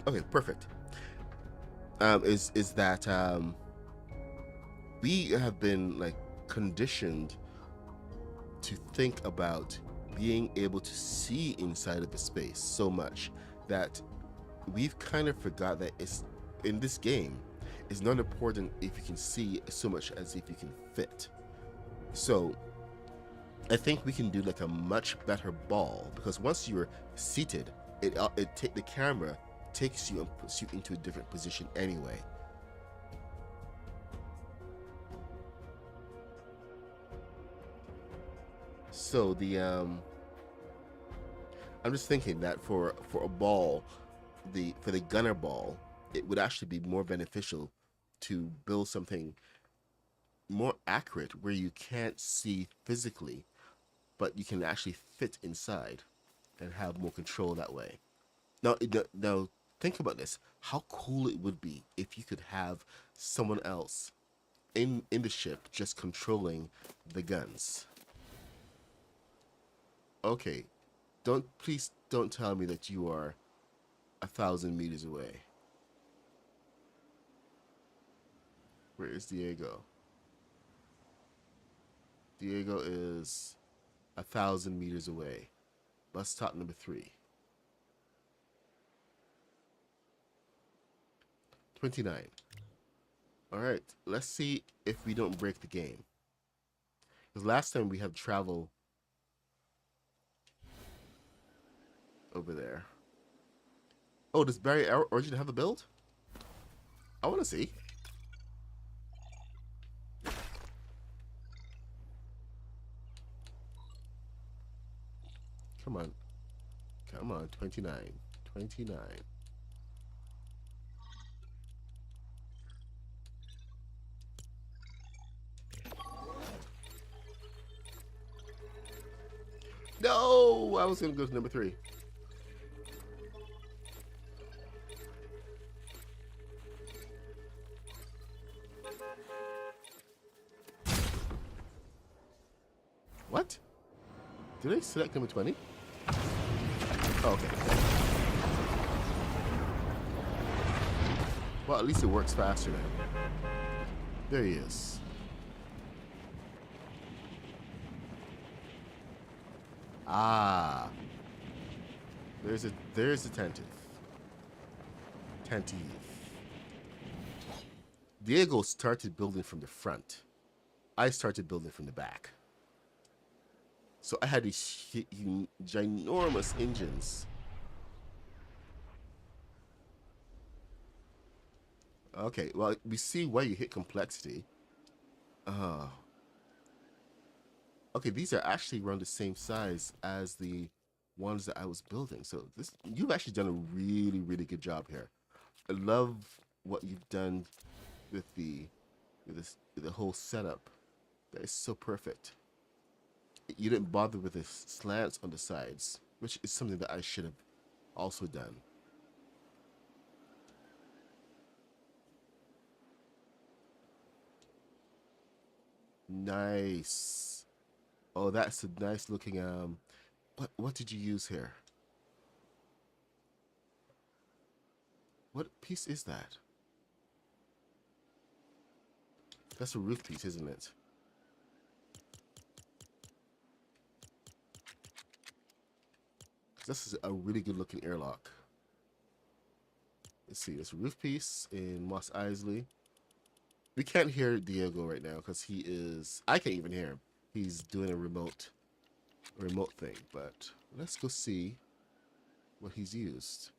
Okay, perfect. Is that we have been like conditioned to think about being able to see inside of the space so much that we've kind of forgot that it's in this game. It's not important if you can see so much as if you can fit. So I think we can do like a much better ball because once you're seated, the camera takes you and puts you into a different position anyway. So the I'm just thinking that for a ball, for the gunner ball, it would actually be more beneficial to build something more accurate where you can't see physically, but you can actually fit inside and have more control that way. Now, think about this. How cool it would be if you could have someone else in the ship just controlling the guns. Okay, please don't tell me that you are 1,000 meters away. Where is Diego? Diego is 1,000 meters away. Bus stop number 3. 29. All right, let's see if we don't break the game. Because last time we had travel over there. Oh, does Barry Origin have a build? I want to see. Come on. Come on, 29. 29. No! I was going to go to number 3. What? Did I select number 20? Oh, okay. Well, at least it works faster now. There he is. Ah. There's a Tantive. Tantive. Diego started building from the front. I started building from the back. So I had these ginormous engines. Okay, well, we see why you hit complexity. Uh, okay, these are actually around the same size as the ones that I was building. So you've actually done a really, really good job here. I love what you've done with with the whole setup. That is so perfect. You didn't bother with the slants on the sides, which is something that I should have also done. Nice. Oh, that's a nice looking what did you use here? What piece is that? That's a roof piece, isn't it? This is a really good looking airlock. Let's see, this roof piece in Moss Isley. We can't hear Diego right now because he is. I can't even hear him. He's doing a remote thing. But let's go see what he's used.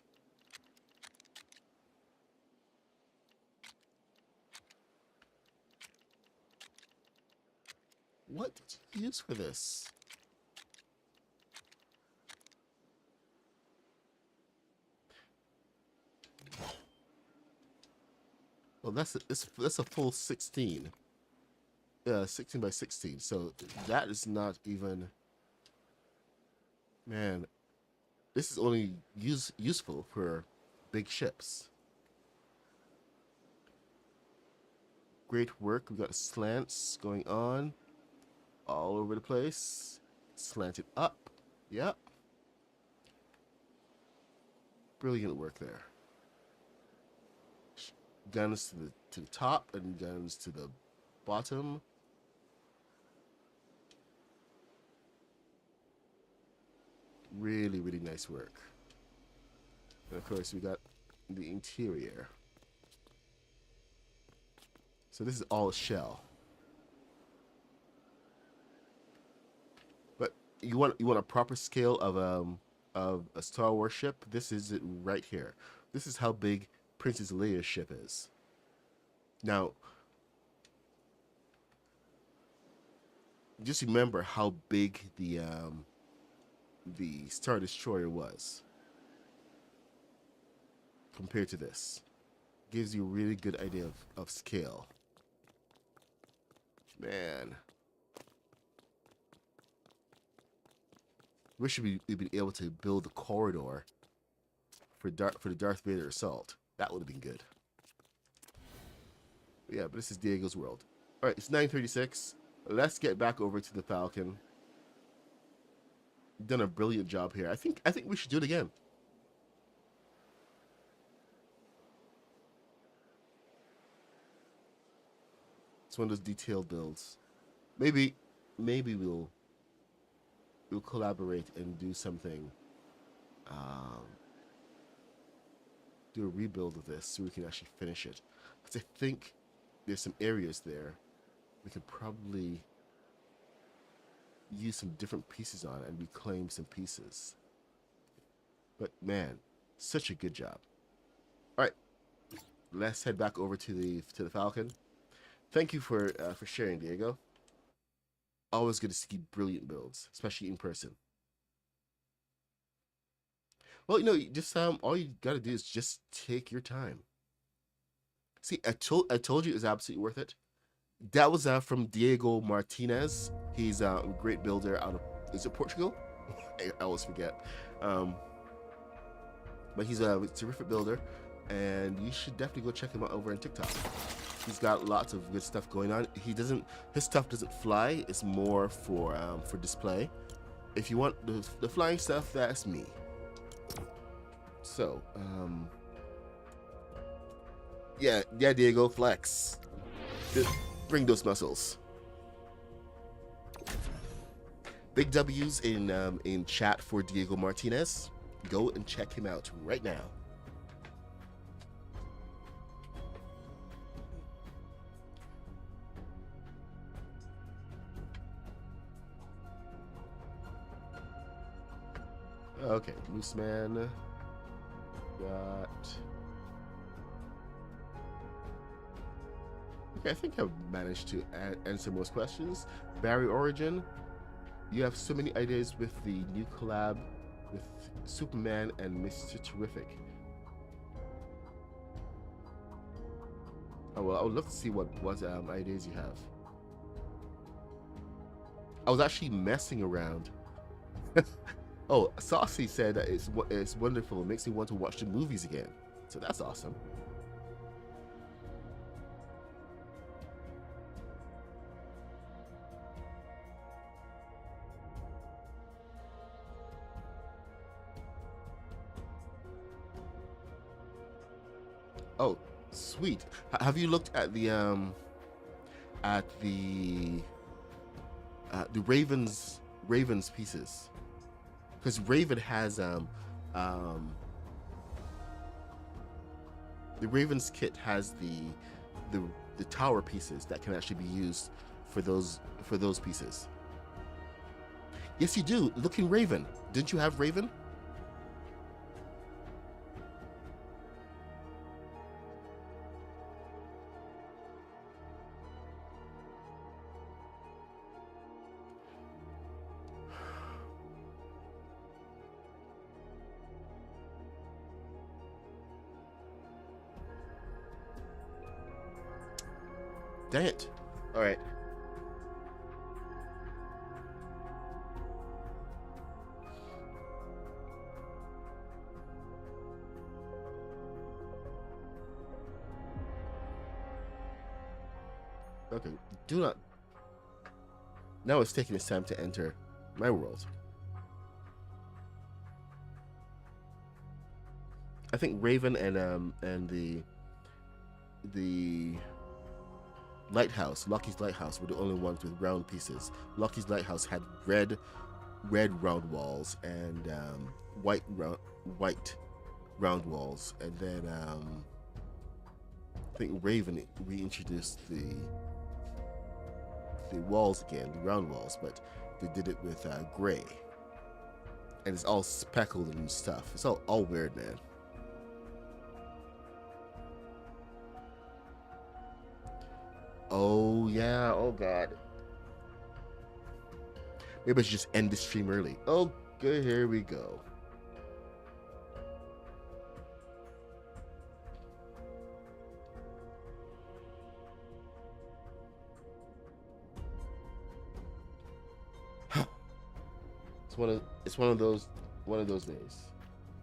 What did you use for this? Well, that's a full 16. 16 by 16. So that is not even. Man, this is only useful for big ships. Great work. We got slants going on all over the place. Slanted up. Yep. Brilliant work there. Guns to the top and guns to the bottom. Really, really nice work. And of course, we got the interior. So this is all shell. But you want a proper scale of a Star Wars ship? This is it right here. This is how big Princess Leia's ship is. Now, just remember how big the Star Destroyer was compared to this. Gives you a really good idea of scale. Man. Wish we'd been able to build a corridor for the Darth Vader assault. That would have been good. But yeah, but this is Diego's world. All right, it's 9:36. Let's get back over to the Falcon. You've done a brilliant job here. I think we should do it again. It's one of those detailed builds. Maybe we'll collaborate and do something. Do a rebuild of this so we can actually finish it. Because I think there's some areas there we could probably use some different pieces on and reclaim some pieces. But man, such a good job. All right, let's head back over to the Falcon. Thank you for sharing, Diego. Always good to see brilliant builds, especially in person. Well, just all you gotta do is just take your time. See, I told you it was absolutely worth it. That was from Diego Martinez. He's a great builder out of, is it Portugal? I always forget. But he's a terrific builder, and you should definitely go check him out over on TikTok. He's got lots of good stuff going on. His stuff doesn't fly. It's more for display. If you want the flying stuff, that's me. So, yeah, Diego, flex. Just bring those muscles. Big W's in chat for Diego Martinez. Go and check him out right now. Okay, Moose Man. Got. Okay, I think I've managed to answer most questions. Barry Origin, you have so many ideas with the new collab with Superman and Mr. Terrific. Oh well, I would love to see what ideas you have. I was actually messing around. Oh, Saucy said that it's wonderful. It makes me want to watch the movies again. So that's awesome. Oh, sweet. Have you looked at the Raven's pieces? Because Raven has the Raven's kit has the tower pieces that can actually be used for those pieces. Yes, you do. Look in Raven. Didn't you have Raven? Dang it. All right. Okay, do not. Now it's taking its time to enter my world. I think Raven and the lighthouse, Lucky's lighthouse, were the only ones with round pieces. Lucky's lighthouse had red round walls and white round walls, and then I think Raven reintroduced the walls again, the round walls, but they did it with gray, and it's all speckled and stuff. It's all weird, man. Oh yeah, oh god. Maybe I should just end the stream early. Oh, good, here we go. It's one of those days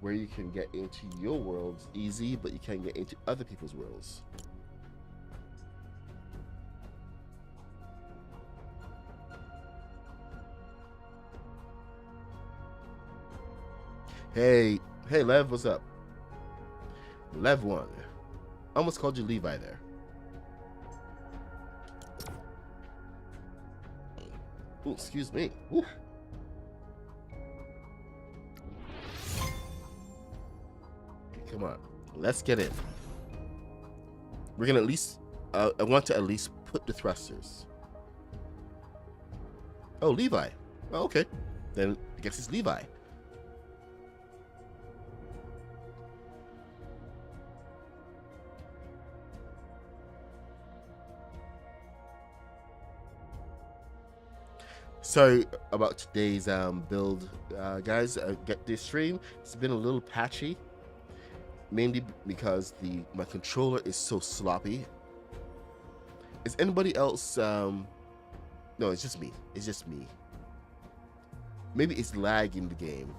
where you can get into your worlds easy, but you can't get into other people's worlds. Hey, Lev, what's up? Lev one. Almost called you Levi there. Ooh, excuse me. Ooh. Come on, let's get in. We're gonna at least. I want to at least put the thrusters. Oh, Levi. Oh, okay. Then I guess it's Levi. Sorry about today's build, guys. Get this stream. It's been a little patchy, mainly because my controller is so sloppy. Is anybody else? No, it's just me. It's just me. Maybe it's lag in the game,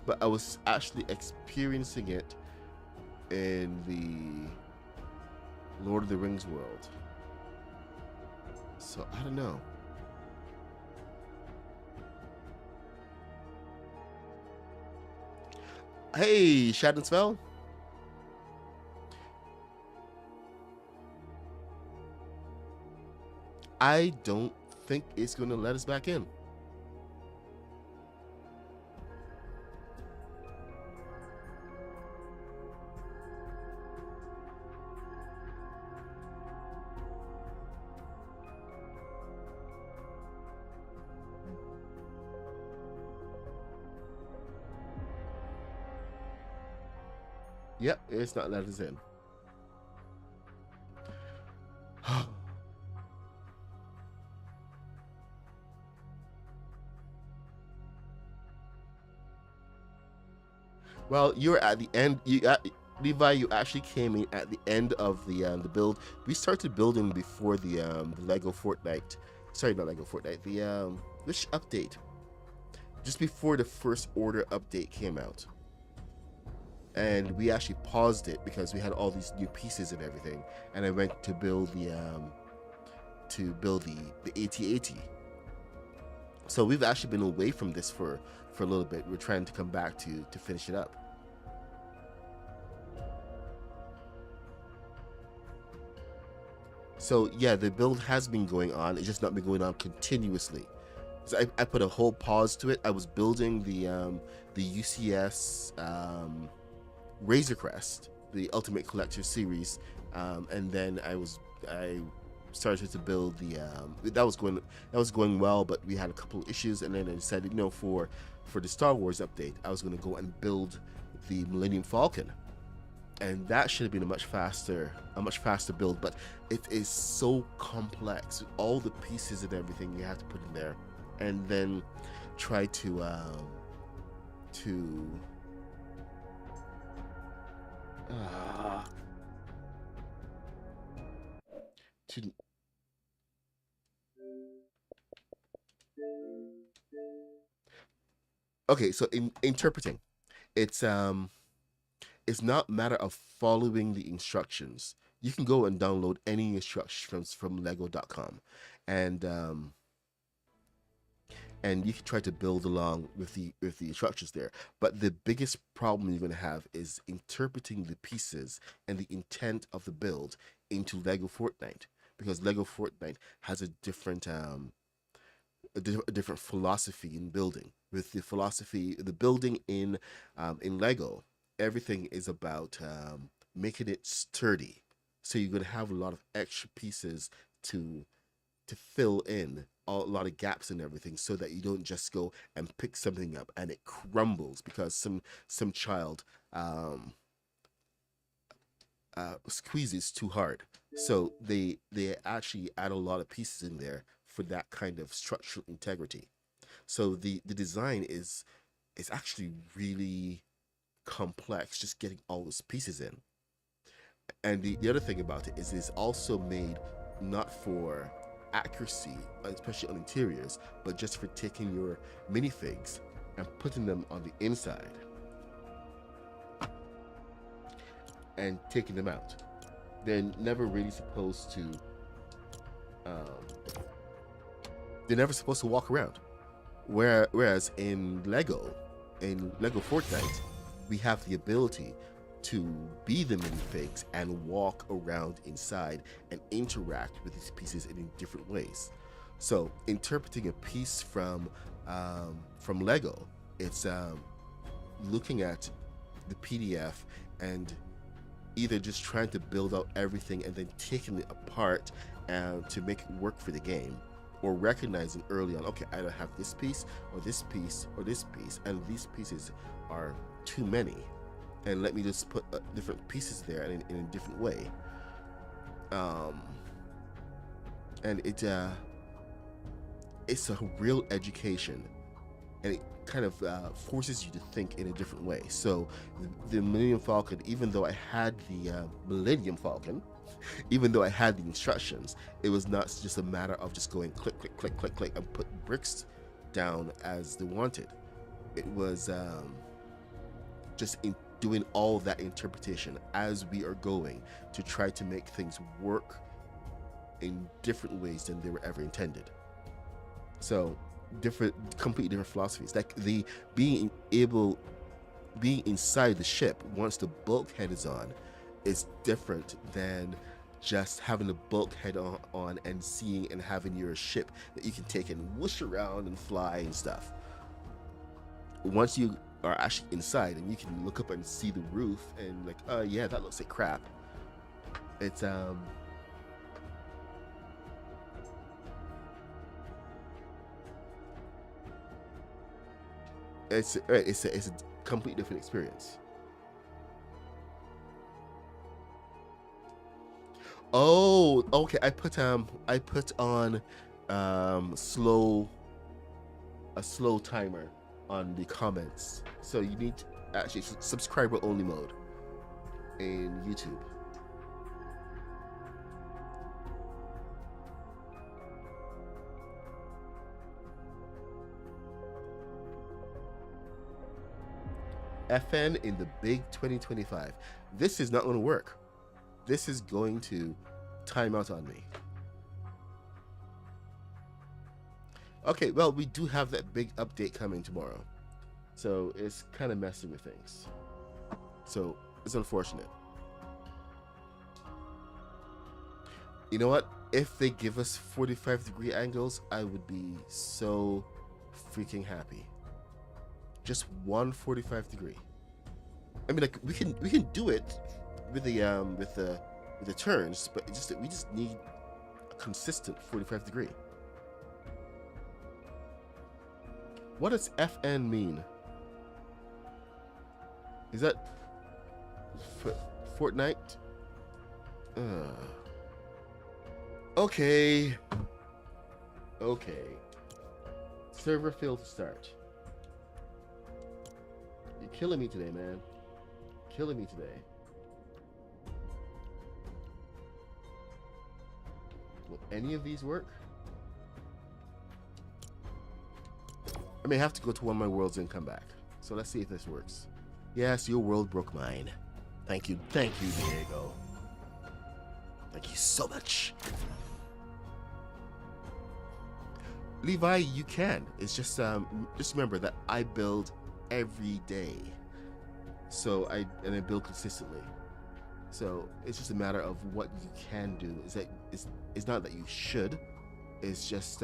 but I was actually experiencing it in the Lord of the Rings world. So I don't know. Hey, Shadensfell. I don't think it's going to let us back in. Yep, it's not letting us in. Well, you're at the end. Levi, you actually came in at the end of the build. We started building before the Lego Fortnite. Sorry, not Lego Fortnite. The which update? Just before the First Order update came out, and we actually paused it because we had all these new pieces and everything. And I went to build the AT-AT. So we've actually been away from this for a little bit. We're trying to come back to finish it up. So yeah, the build has been going on. It's just not been going on continuously. So I put a whole pause to it. I was building the UCS Razor Crest, the Ultimate Collector series, and then I started to build the that was going well, but we had a couple of issues, and then I decided, for the Star Wars update, I was going to go and build the Millennium Falcon, and that should have been a much faster build, but it is so complex, all the pieces and everything you have to put in there, and then try to okay, so in interpreting, it's not a matter of following the instructions. you can go and download any instructions from Lego.com, and you can try to build along with the instructions there. But the biggest problem you're going to have is interpreting the pieces and the intent of the build into Lego Fortnite, because Lego Fortnite has a different philosophy in building. With the building in Lego, everything is about making it sturdy. So you're going to have a lot of extra pieces to fill in a lot of gaps and everything, so that you don't just go and pick something up and it crumbles because some child squeezes too hard. So they actually add a lot of pieces in there for that kind of structural integrity. So the design is actually really complex, just getting all those pieces in. And the other thing about it is it's also made not for accuracy, especially on interiors, but just for taking your minifigs and putting them on the inside and taking them out. They're never really supposed to they're never supposed to walk around. Whereas in Lego Fortnite, we have the ability to be the minifigs and walk around inside and interact with these pieces in different ways. So interpreting a piece from Lego, it's looking at the PDF and either just trying to build out everything and then taking it apart to make it work for the game, or recognizing early on, okay, I don't have this piece or this piece or this piece, and these pieces are too many, and let me just put different pieces there in a different way. And it's a real education, and it kind of forces you to think in a different way. So the Millennium Falcon, even though I had the Millennium Falcon, even though I had the instructions, it was not just a matter of just going click, click, click, click, click, and put bricks down as they wanted. It was just doing all that interpretation as we are going to try to make things work in different ways than they were ever intended. So completely different philosophies. Like the being inside the ship once the bulkhead is on is different than just having the bulkhead on and seeing and having your ship that you can take and whoosh around and fly and stuff. Once you are actually inside and you can look up and see the roof and like, oh yeah, that looks like crap. It's a completely different experience. Oh, okay. I put on a slow timer on the comments. So you need to actually subscriber only mode in YouTube. FN in the big 2025. This is not going to work. This is going to time out on me. Okay, well, we do have that big update coming tomorrow. So it's kind of messing with things. So it's unfortunate. You know what? If they give us 45-degree angles, I would be so freaking happy. Just one 45-degree. I mean, like we can do it with the turns, but we just need a consistent 45-degree. What does FN mean? Is that Fortnite? Okay. Server failed to start. You're killing me today, man. Killing me today. Will any of these work? I may have to go to one of my worlds and come back. So let's see if this works. Yes, your world broke mine. Thank you, Diego. Thank you so much. Levi, you can. It's just remember that I build every day. So I build consistently. So it's just a matter of what you can do. It's not that you should. It's just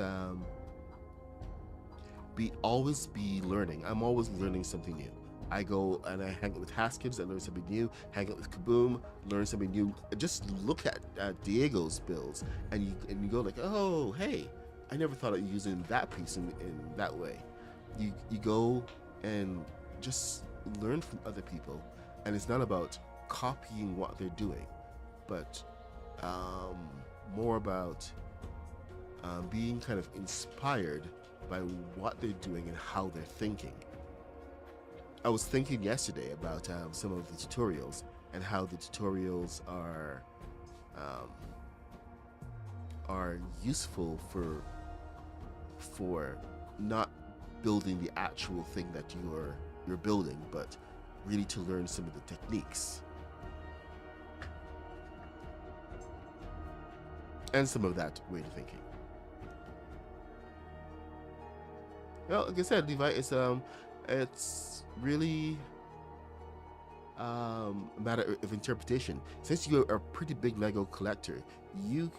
always be learning. I'm always learning something new. I go and I hang out with Haskins, I learn something new. Hang out with Kaboom, learn something new. Just look at Diego's builds, and you go like, oh hey, I never thought of using that piece in that way. You go and just learn from other people, and it's not about copying what they're doing, but more about being kind of inspired by what they're doing and how they're thinking. I was thinking yesterday about some of the tutorials and how the tutorials are useful for not building the actual thing that you're building, but really to learn some of the techniques and some of that way of thinking. Well, like I said, Levi, it's really a matter of interpretation. Since you're a pretty big Lego collector, you've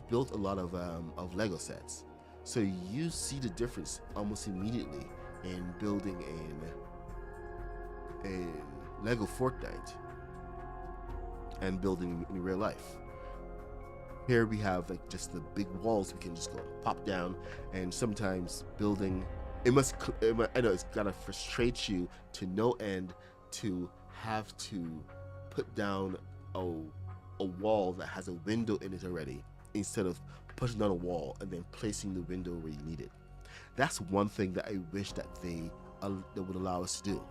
built a lot of Lego sets, so you see the difference almost immediately in building a Lego Fortnite and building in real life. Here we have like just the big walls we can just go pop down, and sometimes building I know it's gotta frustrate you to no end to have to put down a wall that has a window in it already, instead of putting down a wall and then placing the window where you need it. That's one thing that I wish that they would allow us to do.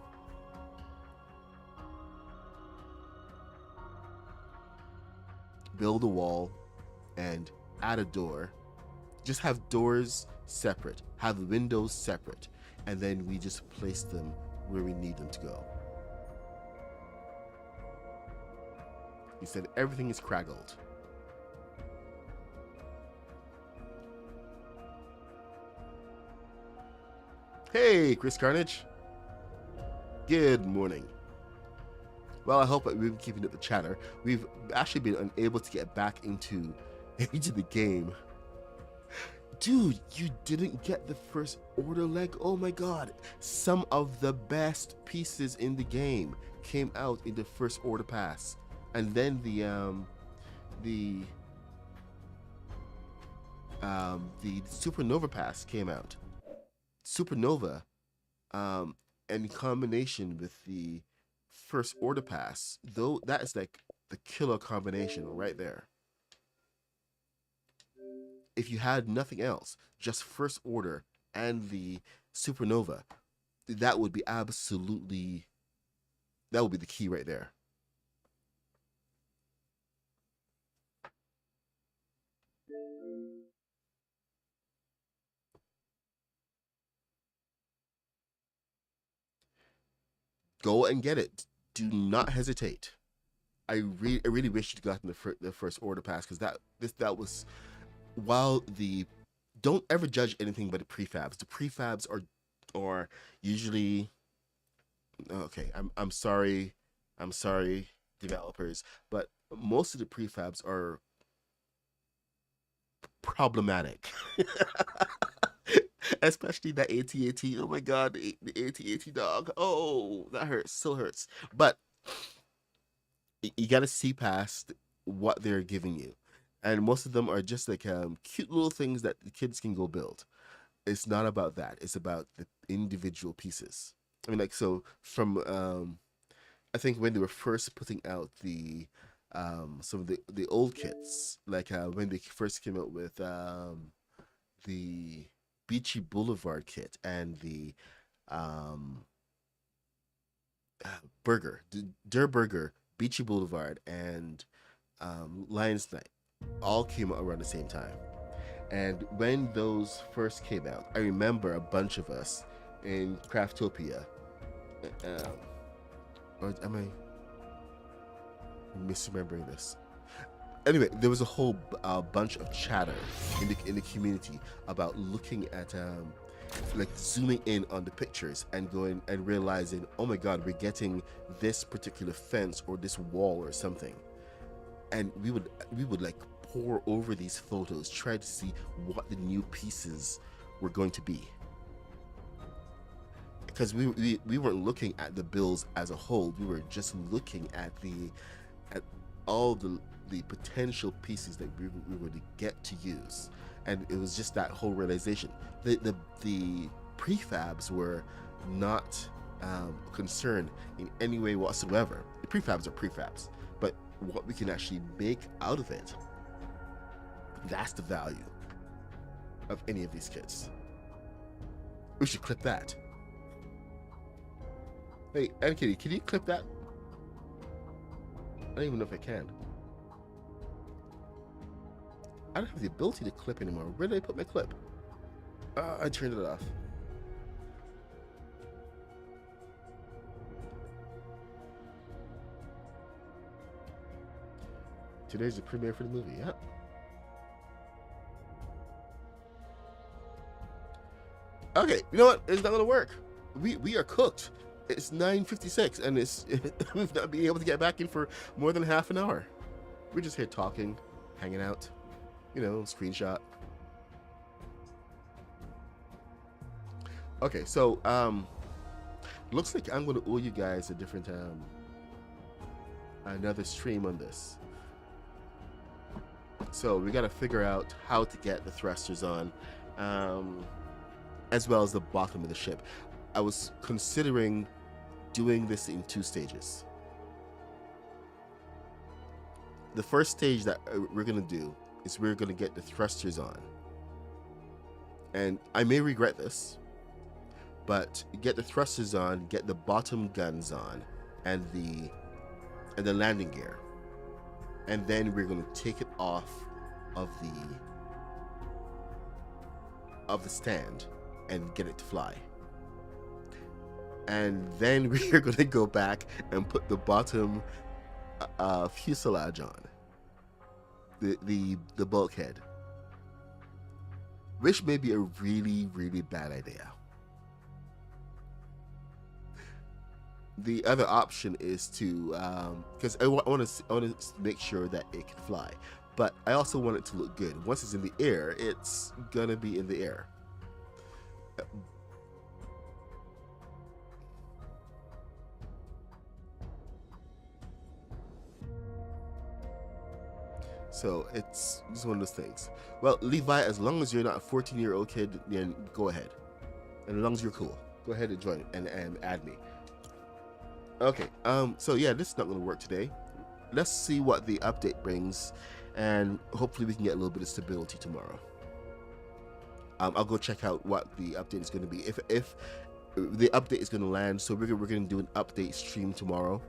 Build a wall and add a door. Just have doors separate, have windows separate, and then we just place them where we need them to go. He said everything is craggled. Hey, Chris Carnage. Good morning. Well, I hope that we've been keeping up the chatter. We've actually been unable to get back into the game. Dude, you didn't get the first order leg? Oh my god. Some of the best pieces in the game came out in the first order pass. And then the Supernova pass came out. Supernova, in combination with the first order pass, though, that is like the killer combination right there. If you had nothing else, just first order and the Supernova, that would be the key right there. Go and get it. Do not hesitate. I really wish you'd gotten the first order pass, because that was, while don't ever judge anything but the prefabs. The prefabs are usually okay. I'm sorry, developers, but most of the prefabs are problematic. Especially that AT-AT. Oh my god, the AT-AT dog. Oh, that hurts. Still hurts. But you gotta see past what they're giving you, and most of them are just like cute little things that the kids can go build. It's not about that. It's about the individual pieces. I mean, like, so from I think when they were first putting out the some of the old kits, like when they first came out with the Beachy Boulevard kit and the Burger, Der Burger, Beachy Boulevard, and Lion's Night all came out around the same time. And when those first came out, I remember a bunch of us in Craftopia. Or am I misremembering this? Anyway, there was a whole bunch of chatter in the community about looking at like zooming in on the pictures and going and realizing, oh my god, we're getting this particular fence or this wall or something, and we would like pour over these photos, try to see what the new pieces were going to be, because we weren't looking at the builds as a whole. We were just looking at all the potential pieces that we were going to get to use. And it was just that whole realization. The prefabs were not concerned in any way whatsoever. The prefabs are prefabs, but what we can actually make out of it, that's the value of any of these kits. We should clip that. Hey, Kitty, can you clip that? I don't even know if I can. I don't have the ability to clip anymore. Where did I put my clip? I turned it off. Today's the premiere for the movie, yeah. Okay, you know what? It's not gonna work. We are cooked. It's 9:56 and we've not been able to get back in for more than half an hour. We're just here talking, hanging out, you know, screenshot. Okay, so looks like I'm gonna owe you guys a different another stream on this. So we gotta figure out how to get the thrusters on, as well as the bottom of the ship. I was considering doing this in 2 stages. The first stage that we're gonna do is we're gonna get the thrusters on, and I may regret this, but get the thrusters on, get the bottom guns on, and the landing gear, and then we're gonna take it off of the stand and get it to fly. And then we're going to go back and put the bottom fuselage on, the bulkhead, which may be a really, really bad idea. The other option is to, because I want to make sure that it can fly, but I also want it to look good. Once it's in the air, it's gonna be in the air. So it's one of those things. Well, Levi, as long as you're not a 14-year-old kid, then go ahead. And as long as you're cool, go ahead and join and add me. Okay, so yeah, this is not going to work today. Let's see what the update brings, and hopefully we can get a little bit of stability tomorrow. I'll go check out what the update is going to be. If the update is going to land, so we're going to do an update stream tomorrow,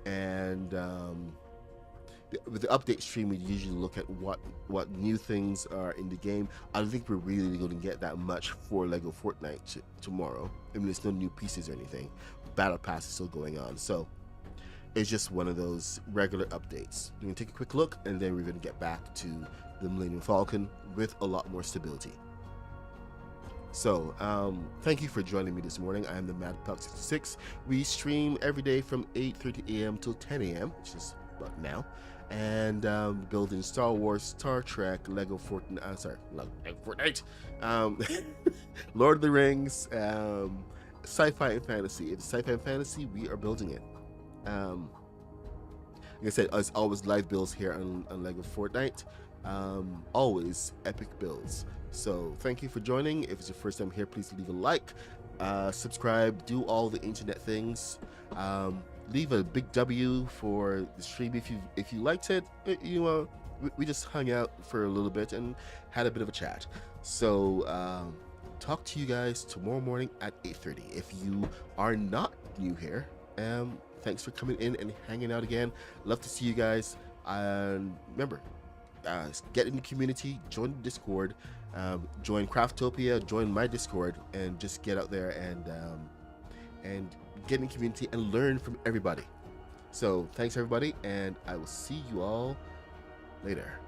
and with the update stream, we usually look at what new things are in the game. I don't think we're really going to get that much for Lego Fortnite tomorrow. I mean, there's no new pieces or anything. Battle Pass is still going on, so it's just one of those regular updates. We're going to take a quick look, and then we're going to get back to the Millennium Falcon with a lot more stability. So, thank you for joining me this morning. I am the Mad Puck 66. We stream every day from 8:30 a.m. till 10 a.m., which is about now. And building Star Wars, Star Trek, Lego Fortnite, Lord of the Rings, sci-fi and fantasy. If it's sci-fi and fantasy, we are building it. Like I said, as always, live builds here on Lego Fortnite. Always epic builds. So thank you for joining. If it's your first time here, please leave a like, subscribe, do all the internet things. Leave a big W for the stream if you liked it. We just hung out for a little bit and had a bit of a chat. So talk to you guys tomorrow morning at 8:30. If you are not new here, thanks for coming in and hanging out again. Love to see you guys. And remember, get in the community, join the Discord, join Craftopia, join my Discord, and just get out there and get in the community and learn from everybody. So thanks everybody, and I will see you all Later.